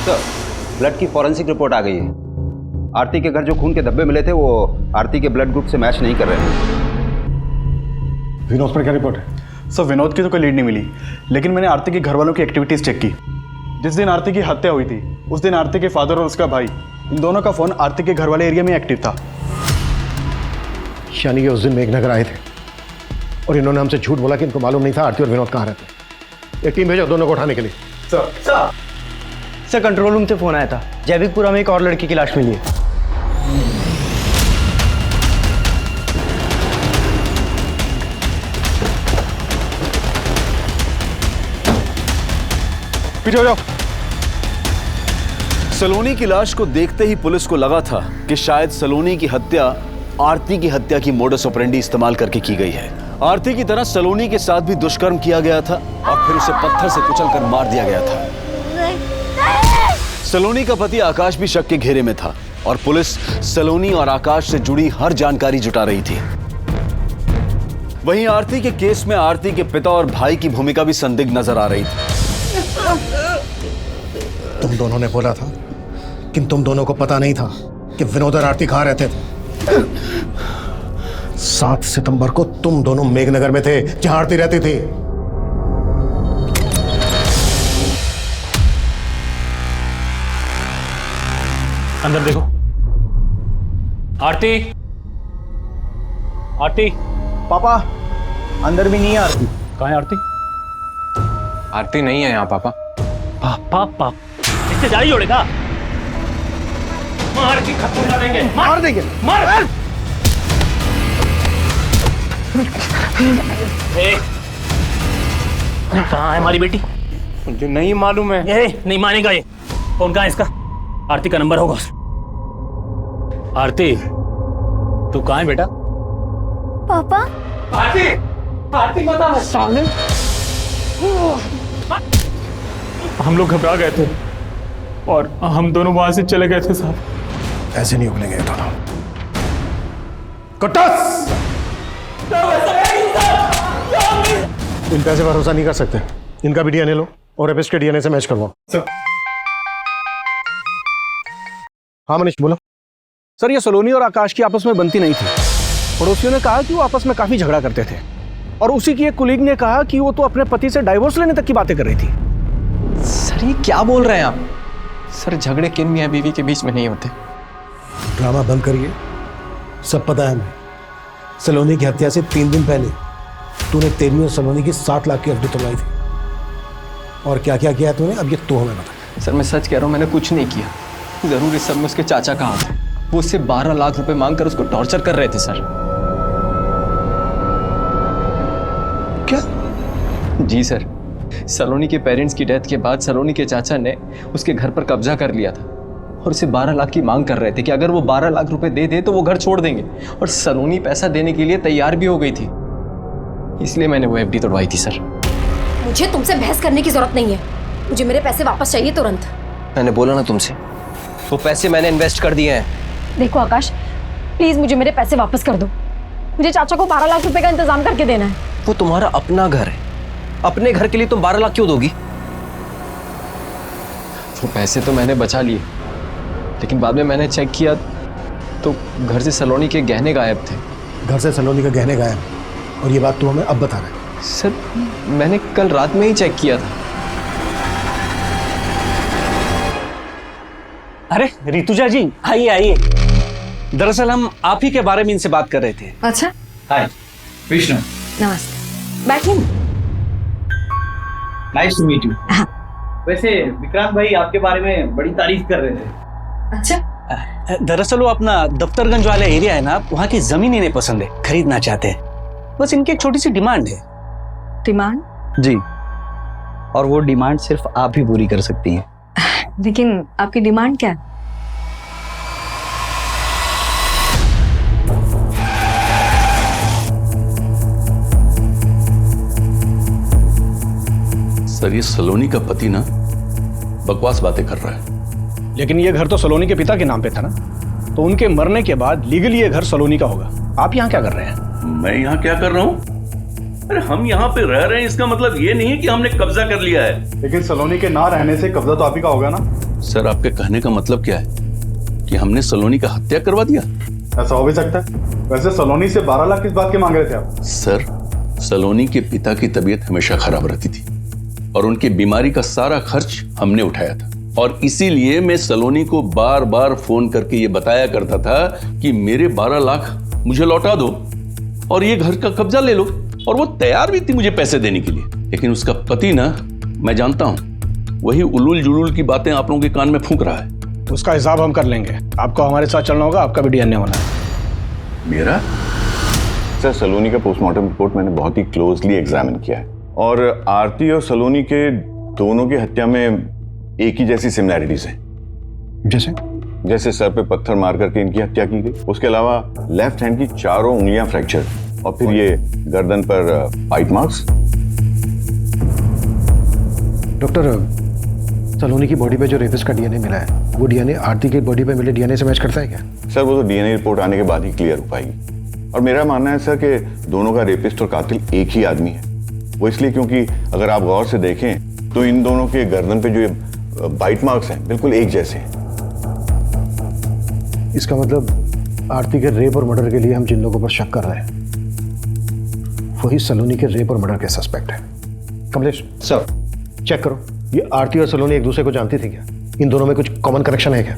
सर, ब्लड की फॉरेंसिक रिपोर्ट आ गई है। आरती के घर जो खून के धब्बे मिले थे वो आरती के ब्लड ग्रुप से मैच नहीं कर रहे थे। विनोद पर क्या रिपोर्ट है? सर विनोद की तो कोई लीड नहीं मिली, लेकिन मैंने आरती के घर वालों की एक्टिविटीज चेक की। जिस दिन आरती की हत्या हुई थी उस दिन आरती के फादर और उसका भाई, इन दोनों का फोन आरती के घर वाले एरिया में एक्टिव था। यानी कि उस दिन मेघनगर आए थे और इन्होंने हमसे झूठ बोला कि इनको मालूम नहीं था आरती और विनोद कहाँ रहते। एक टीम भेजो दोनों को उठाने के लिए। सर कंट्रोल रूम से फोन आया था, जैविकपुरा में एक और लड़की की लाश मिली है। पीछे हो जाओ। सलोनी की लाश को देखते ही पुलिस को लगा था कि शायद सलोनी की हत्या आरती की हत्या की मोडस ऑपरेंडी इस्तेमाल करके की गई है। आरती की तरह सलोनी के साथ भी दुष्कर्म किया गया था और फिर उसे पत्थर से कुचलकर मार दिया गया था। सलोनी का पति आकाश भी शक के घेरे में था और पुलिस सलोनी और आकाश से जुड़ी हर जानकारी जुटा रही थी। वहीं आरती के केस में आरती के पिता और भाई की भूमिका भी संदिग्ध नजर आ रही थी। तुम दोनों ने बोला था कि तुम दोनों को पता नहीं था कि विनोद और आरती कहाँ रहते थे। 7 सितंबर को तुम दोनों मेघनगर में थे जहां आरती रहती थी। अंदर देखो। आरती, आरती। पापा अंदर भी नहीं है आरती। कहाँ है आरती? आरती नहीं है यहाँ पापा। पापा इससे जारी जोड़ेगा? मार के खत्म कर देंगे। मार देंगे। मार। कहाँ है हमारी बेटी? मुझे नहीं मालूम है। ये नहीं मानेगा ये। फोन कहाँ है इसका? आरती का नंबर होगा। आरती तू कहाँ है बेटा? पापा। आरती, आरती बता। साले हम लोग घबरा गए थे और हम दोनों वहां से चले गए थे साहब। ऐसे नहीं उगलेंगे दोनों। कटस! इन पैसे भरोसा नहीं कर सकते। इनका भी डीएनए लो और रेपिस्ट के डीएनए से मैच करवाओ। हाँ मनीष बोलो। सर ये सलोनी और आकाश की आपस में बनती नहीं थी। पड़ोसियों ने कहा कि वो आपस में काफी झगड़ा करते थे और उसी की एक कुलीग ने कहा कि वो तो अपने पति से डाइवोर्स लेने तक की बातें कर रही थी। सर ये क्या बोल रहे हैं आप? सर झगड़े किन मियां बीवी के बीच में नहीं होते। ड्रामा बंद करिए। सब पता है हमें। सलोनी की हत्या से 3 दिन पहले तूने तेरी और सलोनी की 7 लाख की एफडी तोड़वाई थी। और क्या क्या किया तूने अब ये तो हमें बता। सर मैं सच कह रहा हूँ, मैंने कुछ नहीं किया। जरूर इस सब में उसके चाचा का हाथ है। वो उससे 12 लाख रुपए मांगकर उसको टॉर्चर कर रहे थे सर। क्या? जी सर। सलोनी के पेरेंट्स की डेथ के बाद सलोनी के चाचा ने उसके घर पर कब्जा कर लिया था और उसे 12 लाख की मांग कर रहे थे कि अगर वो 12 लाख रुपए दे दे तो वो घर छोड़ देंगे। और सलोनी पैसा देने के लिए तैयार भी हो गई थी, इसलिए मैंने वो एफडी तोड़वाई थी सर। मुझे तुमसे बहस करने की जरूरत नहीं है। मुझे मेरे पैसे वापस चाहिए तुरंत। मैंने बोला ना तुमसे, वो पैसे मैंने इन्वेस्ट कर दिए हैं। देखो आकाश, प्लीज मुझे मेरे पैसे वापस कर दो। मुझे चाचा को 12 लाख रुपए का इंतजाम करके देना है। वो तुम्हारा अपना घर है, अपने घर के लिए तुम 12 लाख क्यों दोगी? वो पैसे तो मैंने बचा लिए, लेकिन बाद में मैंने चेक किया तो घर से सलोनी के गहने गायब थे। घर से सलोनी के गहने गायब और ये बात तू हमें अब बता रहा है? सर मैंने कल रात में ही चेक किया था। अरे ऋतुजा जी आइए आइए। दरअसल हम आप ही के बारे में इनसे बात कर रहे थे। अच्छा हाय विष्णु। नमस्ते, बैठिए। Nice to meet you. वैसे विक्रांत भाई आपके बारे में बड़ी तारीफ कर रहे थे। अच्छा। दरअसल वो अपना दफ्तरगंज वाला एरिया है ना, वहाँ की जमीन इन्हें पसंद है, खरीदना चाहते हैं। बस इनकी एक छोटी सी डिमांड है। डिमांड? जी। और वो डिमांड सिर्फ आप ही पूरी कर सकती हैं। लेकिन आपकी डिमांड क्या है? सर ये सलोनी का पति ना बकवास बातें कर रहा है। लेकिन ये घर तो सलोनी के पिता के नाम पे था ना, तो उनके मरने के बाद लीगली ये घर सलोनी का होगा। आप यहाँ क्या कर रहे हैं? मैं यहाँ क्या कर रहा हूँ? अरे हम यहाँ पे रह रहे हैं, इसका मतलब ये नहीं है कि हमने कब्जा कर लिया है। लेकिन सलोनी के ना रहने से कब्जा तो आप ही का होगा ना। सर आपके कहने का मतलब क्या है कि हमने सलोनी का हत्या करवा दिया? ऐसा हो भी सकता है। वैसे सलोनी से 12 लाख किस बात के मांग रहे थे आप? सर सलोनी के पिता की तबीयत हमेशा खराब रहती थी और उनकी बीमारी का सारा खर्च हमने उठाया था। और इसीलिए मैं सलोनी को बार बार फोन करके ये बताया करता था कि मेरे 12 लाख मुझे लौटा दो और ये घर का कब्जा ले लो। और वो तैयार भी थी मुझे पैसे देने के लिए। लेकिन उसका पति ना, मैं जानता हूं, वही उलूल जुलूल की बातें आप लोगों के कान में फूंक रहा है। उसका हिसाब हम कर लेंगे। आपको हमारे साथ चलना होगा, आपका भी डीएनए होना है। मेरा? सर, सलोनी का पोस्टमार्टम रिपोर्ट मैंने बहुत ही क्लोजली एग्जामिन किया है और आरती और सलोनी के दोनों की हत्या में एक ही जैसी सिमिलैरिटीज हैं। जैसे सर पे पत्थर मार करके इनकी हत्या की गई, उसके अलावा लेफ्ट हैंड की चारों उंगलियां फ्रैक्चर और फिर ये गर्दन पर बाइट मार्क्स। डॉक्टर, सलोनी की बॉडी पे जो रेपिस्ट का डीएनए मिला है, वो डीएनए आरती की बॉडी पे मिले डीएनए से मैच करता है क्या? सर, वो तो डीएनए रिपोर्ट आने के बाद ही क्लियर हो पाएगी। और मेरा मानना है सर कि दोनों का रेपिस्ट और कातिल एक ही आदमी है। वो इसलिए क्योंकि अगर आप गौर से देखें तो इन दोनों के गर्दन पे जो ये बाइट मार्क्स हैं बिल्कुल एक जैसे हैं। इसका मतलब आरती के रेप और मर्डर के लिए हम जिन लोगों पर शक कर रहे हैं वही सलोनी के रेप और मर्डर के सस्पेक्ट है। कमलेश सर, चेक करो, ये आरती और सलोनी एक दूसरे को जानती थी क्या? इन दोनों में कुछ कॉमन कनेक्शन है क्या?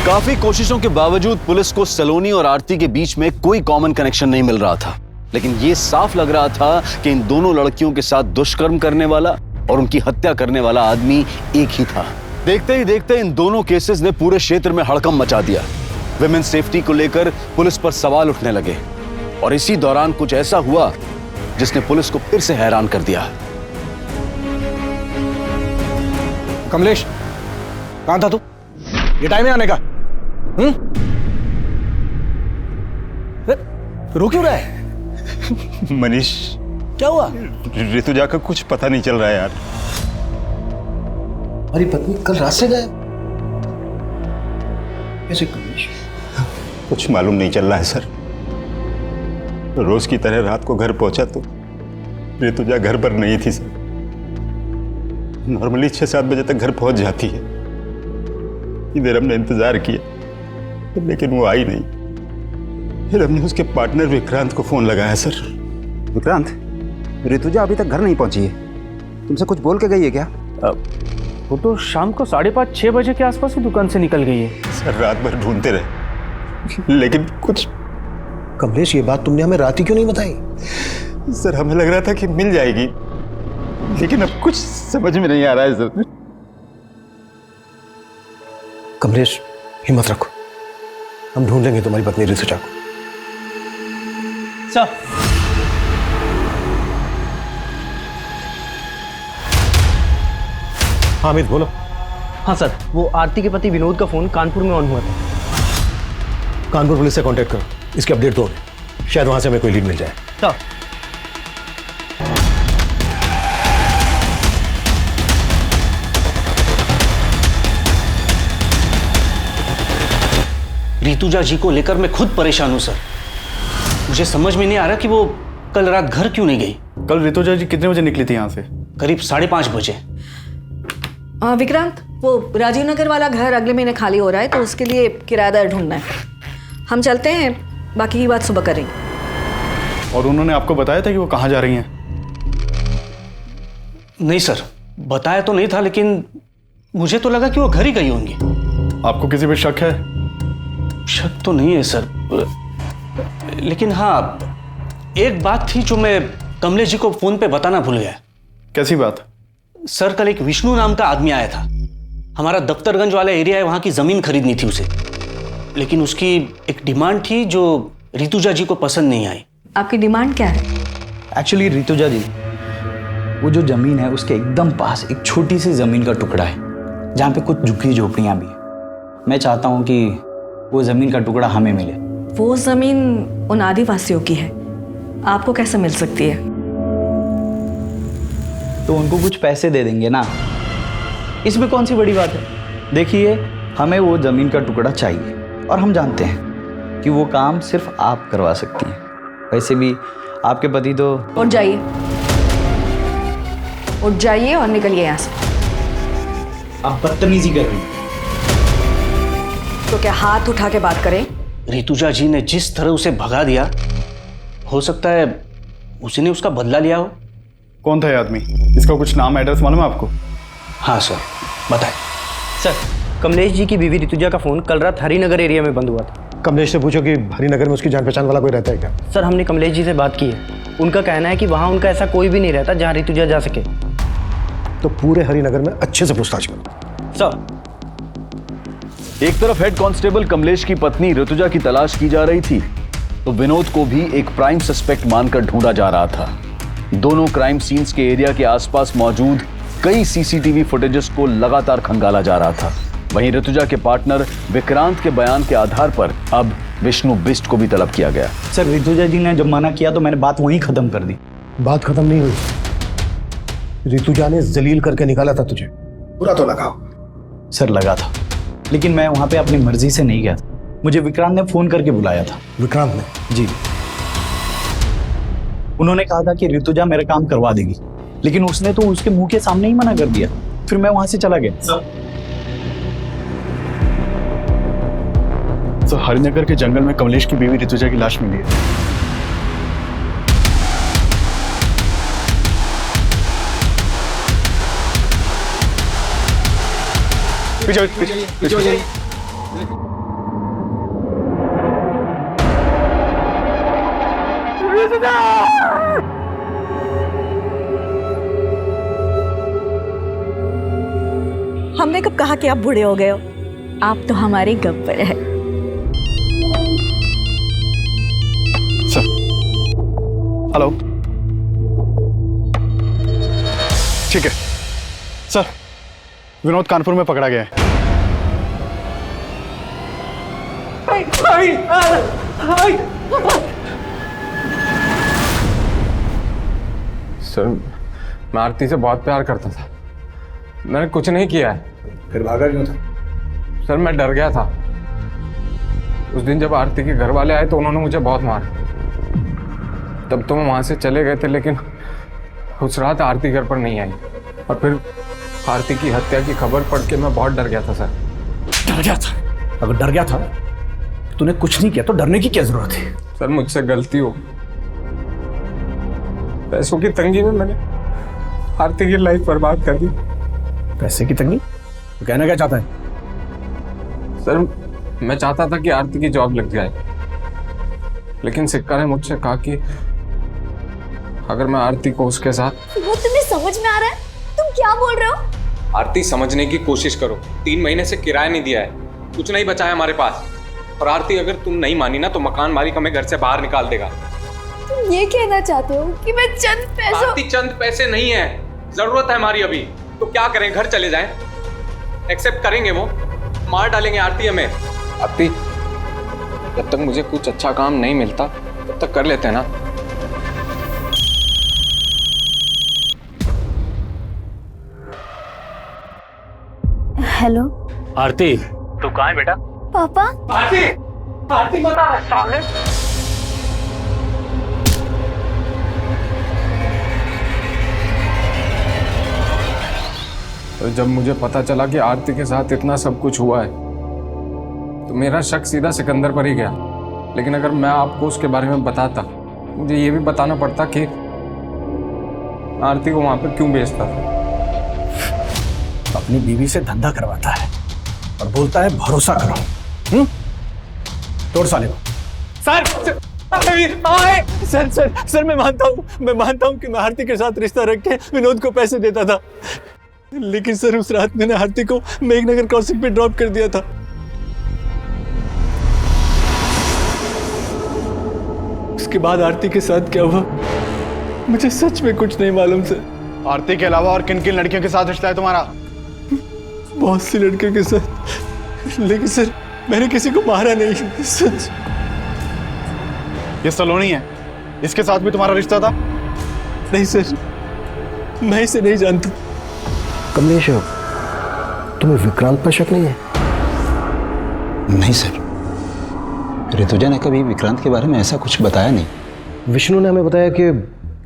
काफी कोशिशों के बावजूद पुलिस को सलोनी और आरती के बीच में कोई कॉमन कनेक्शन नहीं मिल रहा था। लेकिन यह साफ लग रहा था कि इन दोनों लड़कियों के साथ दुष्कर्म करने वाला और उनकी हत्या करने वाला आदमी एक ही था। देखते ही देखते इन दोनों केसेस ने पूरे क्षेत्र में हड़कंप मचा दिया। विमेन सेफ्टी को लेकर पुलिस पर सवाल उठने लगे और इसी दौरान कुछ ऐसा हुआ जिसने पुलिस को फिर से हैरान कर दिया। कमलेश, कहां था तू? ये टाइम है आने का? रो क्यों रहा है? मनीष, क्या हुआ? ऋतुजा का कुछ पता नहीं चल रहा है यार। हमारी पत्नी कल रात से गायब कैसे? कमलेश, कुछ मालूम नहीं चल रहा है सर। रोज की तरह रात को घर पहुंचा तो ऋतुजा घर पर नहीं थी सर। नॉर्मली 6-7 बजे तक घर पहुंच जाती है। इधर हमने इंतजार किया लेकिन वो आई नहीं। फिर हमने उसके पार्टनर विक्रांत को फोन लगाया सर। विक्रांत, ऋतुजा अभी तक घर नहीं पहुंची है, तुमसे कुछ बोल के गई है क्या? वो तो शाम को 5:30-6 बजे के आसपास ही दुकान से निकल गई है सर। रात भर ढूंढते रहे लेकिन कुछ। कमलेश, ये बात तुमने हमें रात ही क्यों नहीं बताई? सर, हमें लग रहा था कि मिल जाएगी लेकिन अब कुछ समझ में नहीं आ रहा है सर। कमलेश, हिम्मत रखो, हम ढूंढ लेंगे तुम्हारी पत्नी ऋतुजा को। सर, हामिद बोलो। हाँ सर, वो आरती के पति विनोद का फोन कानपुर में ऑन हुआ था। कानपुर पुलिस से कांटेक्ट करो, इसकी अपडेट दो, शायद वहां से हमें कोई लीड मिल जाए। सर, ऋतुजा जी को लेकर मैं खुद परेशान हूं सर। मुझे समझ में नहीं आ रहा कि वो कल रात घर क्यों नहीं गई। कल ऋतुजा जी कितने बजे निकली थी यहाँ से? करीब 5:30 बजे। विक्रांत, वो राजीव नगर वाला घर अगले महीने खाली हो रहा है तो उसके लिए किराएदार ढूंढना है। हम चलते हैं, बाकी की बात सुबह करेंगे। और उन्होंने आपको बताया था कि वो कहाँ जा रही हैं? नहीं सर, बताया तो नहीं था लेकिन मुझे तो लगा कि वो घर ही गई होंगी। आपको किसी पे शक है? शक तो नहीं है सर, लेकिन हाँ, एक बात थी जो मैं कमलेश जी को फोन पे बताना भूल गया। कैसी बात? सर, कल एक विष्णु नाम का आदमी आया था। हमारा दफ्तरगंज वाला एरिया है, वहां की जमीन खरीदनी थी उसे, लेकिन उसकी एक डिमांड थी जो ऋतुजा जी को पसंद नहीं आई। आपकी डिमांड क्या है? एक्चुअली ऋतुजा जी, वो जो जमीन है उसके एकदम पास एक छोटी सी जमीन का टुकड़ा है जहाँ पे कुछ झुग्गी झोपड़ियाँ भी है। मैं चाहता हूँ कि वो जमीन का टुकड़ा हमें मिले। वो जमीन उन आदिवासियों की है, आपको कैसे मिल सकती है? तो उनको कुछ पैसे दे देंगे ना, इसमें कौन सी बड़ी बात है। देखिए, हमें वो जमीन का टुकड़ा चाहिए और हम जानते हैं कि वो काम सिर्फ आप करवा सकती हैं। वैसे भी आपके पति तो। उठ जाइए, उठ जाइए और निकलिए यहाँ से। आप बदतमीजी कर रही हैं। तो क्या हाथ उठा के बात करें? ऋतुजा जी ने जिस तरह उसे भगा दिया, हो सकता है उसी ने उसका बदला लिया हो। कौन था ये आदमी? इसका कुछ नाम एड्रेस मालूम है आपको? हाँ सर, बताएं। सर, कमलेश जी की बीवी ऋतुजा का फोन कल रात हरिनगर एरिया में बंद हुआ था। कमलेश से पूछो कि हरिनगर में उसकी जान पहचान वाला कोई रहता है क्या? सर, हमने कमलेश जी से बात की है। उनका कहना है कि वहाँ उनका ऐसा कोई भी नहीं रहता जहाँ ऋतुजा जा सके। तो पूरे हरिनगर में अच्छे से पूछताछ करो। सर, एक तरफ हेड कांस्टेबल कमलेश की पत्नी ऋतुजा की तलाश की जा रही थी, तो विनोद को भी एक प्राइम सस्पेक्ट मानकर ढूंढा जा रहा था। दोनों क्राइम सीन्स के एरिया के आसपास मौजूद कई सीसीटीवी फुटेजेस को लगातार खंगाला जा रहा था। वहीं ऋतुजा के पार्टनर विक्रांत के बयान के आधार पर अब विष्णु बिष्ट को भी तलब किया गया। सर, ऋतुजा जी ने जब मना किया तो मैंने बात वहीं खत्म कर दी। बात खत्म नहीं हुई। ऋतुजा ने जलील करके निकाला था तुझे, पूरा तो लगाओ। सर, लगा था, लेकिन मैं वहां पे अपनी मर्जी से नहीं गया था। मुझे विक्रांत ने फोन करके बुलाया था। विक्रांत ने? जी। उन्होंने कहा था कि ऋतुजा मेरा काम करवा देगी, लेकिन उसने तो उसके मुंह के सामने ही मना कर दिया। फिर मैं वहां से चला गया। सर, हरिनगर के जंगल में कमलेश की बीवी ऋतुजा की लाश मिली है। पीछे। हमने कब कहा कि आप बूढ़े हो गए हो? आप तो हमारे गब्बर है। हेलो, ठीक है सर, विनोद कानपुर में पकड़ा गया है। सर, मैं आरती से बहुत प्यार करता था। मैंने कुछ नहीं किया है। फिर भागा क्यों था? सर, मैं डर गया था। उस दिन जब आरती के घर वाले आए तो उन्होंने मुझे बहुत मारा। तब तो हम वहाँ से चले गए थे, लेकिन उस रात आरती घर पर नहीं आई। और फिर आरती की हत्या की खबर पढ़ के मैं बहुत डर गया था सर। डर गया था? अगर डर गया था तूने कुछ नहीं किया तो डरने की क्या जरूरत है? सर, मुझसे गलती हो। पैसों की तंगी में मैंने आरती की लाइफ बर्बाद कर दी। पैसे की तंगी? तो कहना क्या चाहता है? सर, मैं चाहता था कि आरती की जॉब लग जाए, लेकिन सिक्का ने मुझसे कहा कि अगर मैं आरती को उसके साथ। वो तुम्हें समझ में आ रहा है? तुम क्या बोल रहे हो? आरती, समझने की कोशिश करो। 3 महीने से किराया नहीं दिया है, कुछ नहीं बचा है हमारे पास। और आरती, अगर तुम नहीं मानी ना तो मकान मालिक हमें घर से बाहर निकाल देगा। तुम ये कहना चाहते हो कि मैं चंद पैसों? आरती, चंद पैसे नहीं है, जरूरत है हमारी अभी। तो क्या करें, घर चले जाएं? एक्सेप्ट करेंगे वो? मार डालेंगे आरती हमें। आरती, जब तक मुझे कुछ अच्छा काम नहीं मिलता तब तक कर लेते हैं ना। हेलो आरती, तू कहाँ है बेटा? पापा। आरती, आरती बता साले। तो जब मुझे पता चला कि आरती के साथ इतना सब कुछ हुआ है तो मेरा शक सीधा सिकंदर पर ही गया। लेकिन अगर मैं आपको उसके बारे में बताता, मुझे ये भी बताना पड़ता कि आरती को वहां पर क्यों भेजता था। अपनी बीवी से धंधा करवाता है और बोलता है भरोसा करो। तोड़ साले को। सर, सर, मैं मानता हूँ कि मैं आरती के साथ रिश्ता रख के विनोद को पैसे देता था, लेकिन सर उस रात मैंने आरती को मेघनगर क्रॉसिंग पे ड्रॉप कर दिया था। उसके बाद आरती के साथ क्या हुआ मुझे सच में कुछ नहीं मालूम सर। आरती के अलावा और किन किन लड़कियों के साथ रिश्ता है तुम्हारा? बहुत सी लड़कियों के साथ, लेकिन सर मैंने किसी को मारा नहीं। सच। ये सलोनी है, इसके साथ भी तुम्हारा रिश्ता था? नहीं सर, मैं इसे नहीं जानता। कमलेश, तुम्हें विक्रांत पर शक नहीं है? नहीं सर, ऋतुजा ने कभी विक्रांत के बारे में ऐसा कुछ बताया नहीं। विष्णु ने हमें बताया कि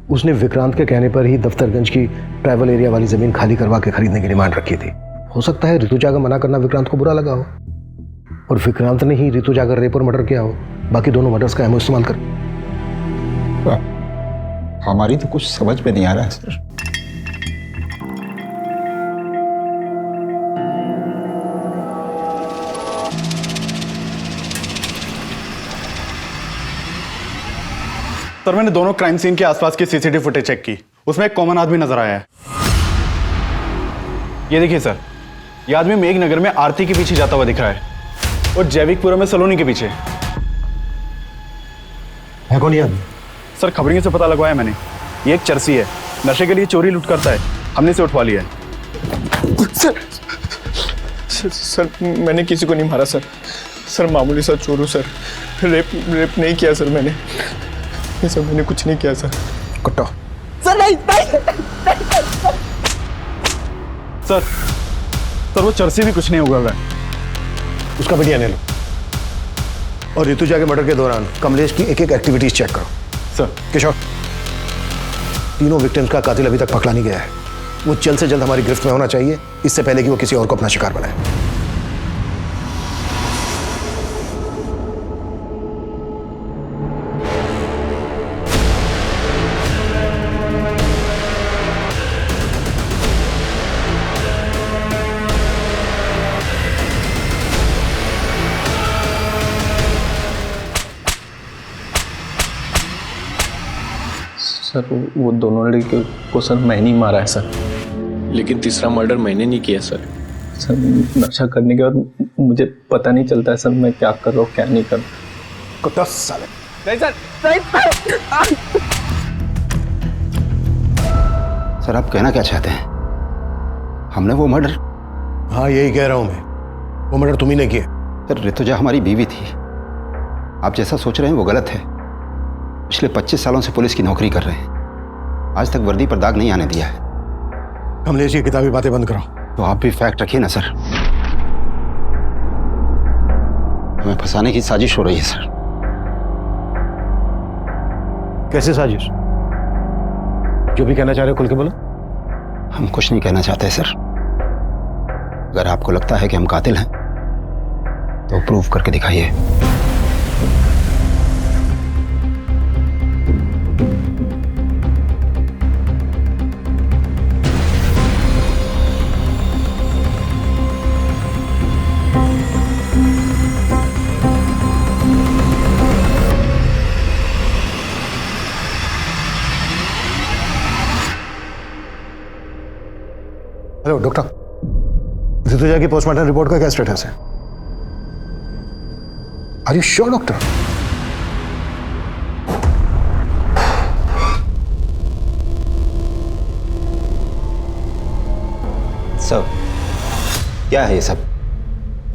उसने विक्रांत के कहने पर ही दफ्तरगंज की ट्रैवल एरिया वाली जमीन खाली करवा के खरीदने की डिमांड रखी थी। हो सकता है ऋतुजा का मना करना विक्रांत को बुरा लगा हो और विक्रांत ने ही ऋतुजा का रेप और मर्डर किया हो, बाकी दोनों मर्डर्स का एमओ इस्तेमाल कर। हमारी तो कुछ समझ में नहीं आ रहा है सर। सर मैंने दोनों क्राइम सीन के आसपास की सीसीटीवी फुटेज चेक की, उसमें एक कॉमन आदमी नजर आया है। ये देखिए सर, ये आदमी मेघनगर में आरती के पीछे जाता हुआ दिख रहा है और जैविकपुरा में सलोनी के पीछे। है कौन ये आदमी? सर खबरियों से पता लगवाया मैंने, ये एक चरसी है, नशे के लिए चोरी लूट करता है, हमने इसे उठवा लिया है। सर मैंने किसी को नहीं मारा सर। सर मामूली सा चोर हूँ सर। रेप नहीं किया सर मैंने। ये सब मैंने कुछ नहीं किया सर। कुट्टो। सर नहीं। सर वो चरसी भी कुछ नहीं हुआ है। उसका वीडियो ले लो और ऋतुजा के मर्डर के दौरान कमलेश की एक एक एक्टिविटीज चेक करो। सर। किशोर, तीनों विक्टिम्स का कातिल अभी तक पकड़ा नहीं गया है। वो जल्द से जल्द हमारी गिरफ्त में होना चाहिए, इससे पहले कि वो किसी और को अपना शिकार बनाए। सर वो दोनों लड़के को सर मैंने ही मारा है सर, लेकिन तीसरा मर्डर मैंने नहीं किया सर। सर नशा करने के बाद मुझे पता नहीं चलता है सर मैं क्या कर रहा हूँ क्या नहीं कर रहा। कुत्ता साले। नहीं सर। सर आप कहना क्या चाहते हैं? हमने वो मर्डर? हाँ यही कह रहा हूं मैं, वो मर्डर तुम ही ने किया। सर ऋतुजा हमारी बीवी थी, आप जैसा सोच रहे हैं वो गलत है। पिछले 25 सालों से पुलिस की नौकरी कर रहे हैं, आज तक वर्दी पर दाग नहीं आने दिया है। कमलेश की किताबी बातें बंद कराओ। तो आप भी फैक्ट रखिए ना सर। हमें फंसाने की साजिश हो रही है सर। कैसे साजिश? जो भी कहना चाह रहे हो खुल के बोलो। हम कुछ नहीं कहना चाहते सर। अगर आपको लगता है कि हम कातिल हैं तो प्रूव करके दिखाइए। हेलो डॉक्टर, ऋतुजा की पोस्टमार्टम रिपोर्ट का क्या स्टेटस है? Are you sure doctor? सब क्या है ये सब?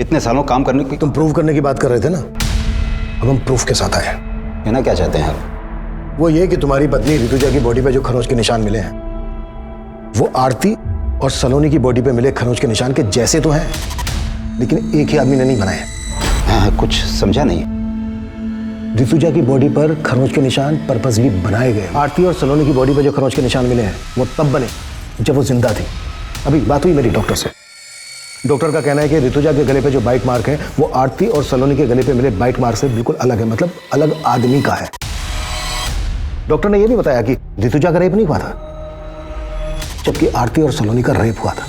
इतने सालों काम करने की तुम प्रूव करने की बात कर रहे थे ना, अब हम प्रूफ के साथ आए हैं। कहना क्या चाहते हैं आप? वो ये कि तुम्हारी पत्नी ऋतुजा की बॉडी पे जो खरोंच के निशान मिले हैं वो आरती और सलोनी की बॉडी पे मिले खरोंच के निशान के जैसे तो हैं, लेकिन एक ही आदमी ने नहीं बनाए। कुछ समझा नहीं। ऋतुजा की बॉडी पर खरोंच के निशान पर्पसली बनाए गए। आरती और सलोनी की बॉडी पर जो खरोंच के निशान मिले हैं वो तब बने जब वो जिंदा थी। अभी बात हुई मेरी डॉक्टर से, डॉक्टर का कहना है कि ऋतुजा के गले पे जो बाइट मार्क है वो आरती और सलोनी के गले पे मिले बाइट मार्क से बिल्कुल अलग है, मतलब अलग आदमी का है। डॉक्टर ने यह भी बताया कि ऋतुजा का रेप नहीं हुआ था, जबकि आरती और सलोनी का रेप हुआ था।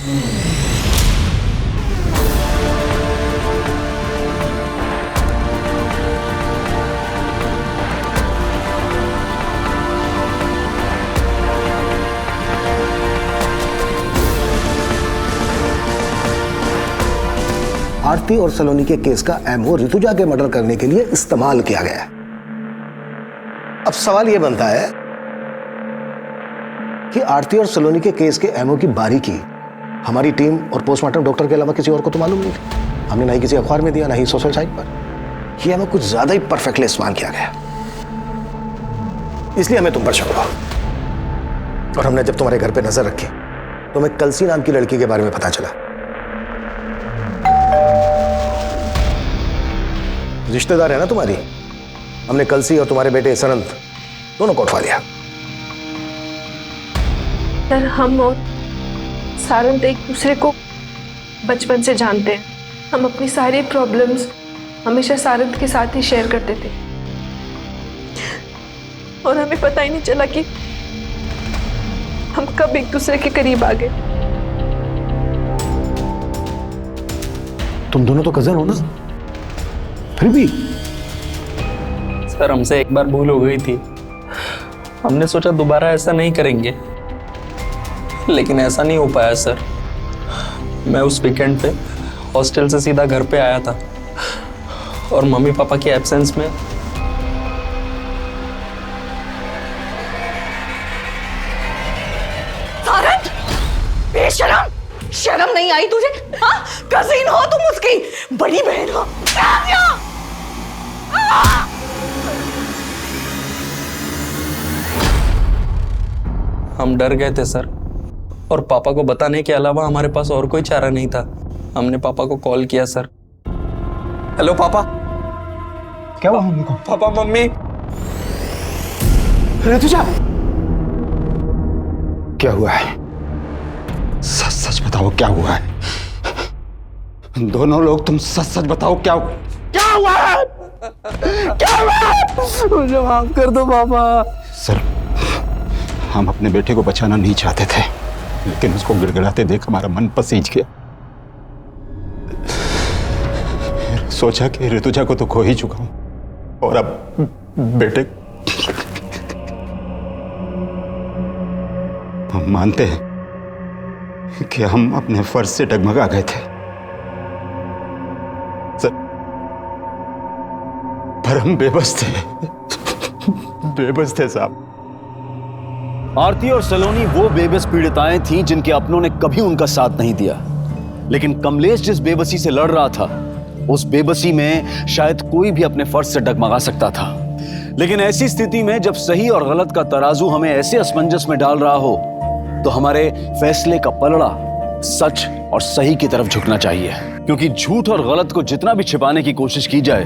आरती और सलोनी के केस का एमओ ऋतुजा के मर्डर करने के लिए इस्तेमाल किया गया है। अब सवाल यह बनता है कि आरती और सलोनी के केस के एमओ की बारीकी हमारी टीम और पोस्टमार्टम डॉक्टर के अलावा किसी और को तो मालूम नहीं। हमने ना ही किसी अखबार में दिया, ना ही सोशल साइट पर। यह एमओ कुछ ज्यादा ही परफेक्टली इस्तेमाल किया गया, इसलिए हमें तुम पर शक हुआ। और हमने जब तुम्हारे घर पे नजर रखी तो हमें कलसी नाम की लड़की के बारे में पता चला। रिश्तेदार है ना तुम्हारी, हमने कलसी और तुम्हारे बेटे सरंत दोनों को उठवा लिया। सर हम और सारंत एक दूसरे को बचपन से जानते हैं। हम अपनी सारी प्रॉब्लम्स हमेशा सारंत के साथ ही शेयर करते थे और हमें पता ही नहीं चला कि हम कब एक दूसरे के करीब आ गए। तुम दोनों तो कजन हो ना, फिर भी। सर हमसे एक बार भूल हो गई थी, हमने सोचा दोबारा ऐसा नहीं करेंगे, लेकिन ऐसा नहीं हो पाया सर। मैं उस वीकेंड पे हॉस्टल से सीधा घर पे आया था और मम्मी पापा की एब्सेंस में सारंग, बेशरम, शर्म नहीं आई तुझे? हाँ, कजिन हो तुम उसकी, बड़ी बहन हो। हम डर गए थे सर, और पापा को बताने के अलावा हमारे पास और कोई चारा नहीं था। हमने पापा को कॉल किया सर। हेलो पापा। क्या हुआ मम्मी को? Papa mummy. ऋतुजा, क्या हुआ है? सच सच बताओ क्या हुआ है? दोनों लोग तुम सच सच बताओ क्या हुआ है? क्या हुआ है? मुझे माफ कर दो पापा। सर, हम अपने बेटे को बचाना नहीं चाहते थे, लेकिन उसको गिड़गिड़ाते देख हमारा मन पसीज गया। सोचा कि ऋतुजा को तो खो ही चुका हूं, और अब बेटे। हम मानते हैं कि हम अपने फर्ज से डगमगा गए थे सर, पर हम बेबस थे। बेबस थे साहब। आरती और सलोनी वो बेबस पीड़िताएं थीं जिनके अपनों ने कभी उनका साथ नहीं दिया। लेकिन कमलेश जिस बेबसी से लड़ रहा था, उस बेबसी में शायद कोई भी अपने फर्ज से डगमगा सकता था। लेकिन ऐसी स्थिति में जब सही और गलत का तराजू हमें ऐसे असमंजस में डाल रहा हो, तो हमारे फैसले का पलड़ा सच और सही की तरफ झुकना चाहिए। क्योंकि झूठ और गलत को जितना भी छिपाने की कोशिश की जाए,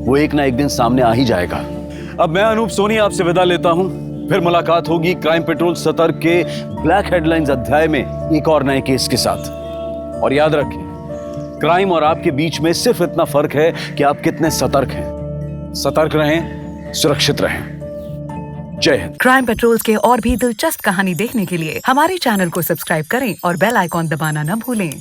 वो एक ना एक दिन सामने आ ही जाएगा। अब मैं अनूप सोनी आपसे विदा लेता हूं। फिर मुलाकात होगी क्राइम पेट्रोल सतर्क के ब्लैक हेडलाइंस अध्याय में एक और नए केस के साथ। और याद रखें, क्राइम और आपके बीच में सिर्फ इतना फर्क है कि आप कितने सतर्क हैं। सतर्क रहें, सुरक्षित रहें। जय हिंद। क्राइम पेट्रोल्स के और भी दिलचस्प कहानी देखने के लिए हमारे चैनल को सब्सक्राइब करें और बेल आइकॉन दबाना न भूलें।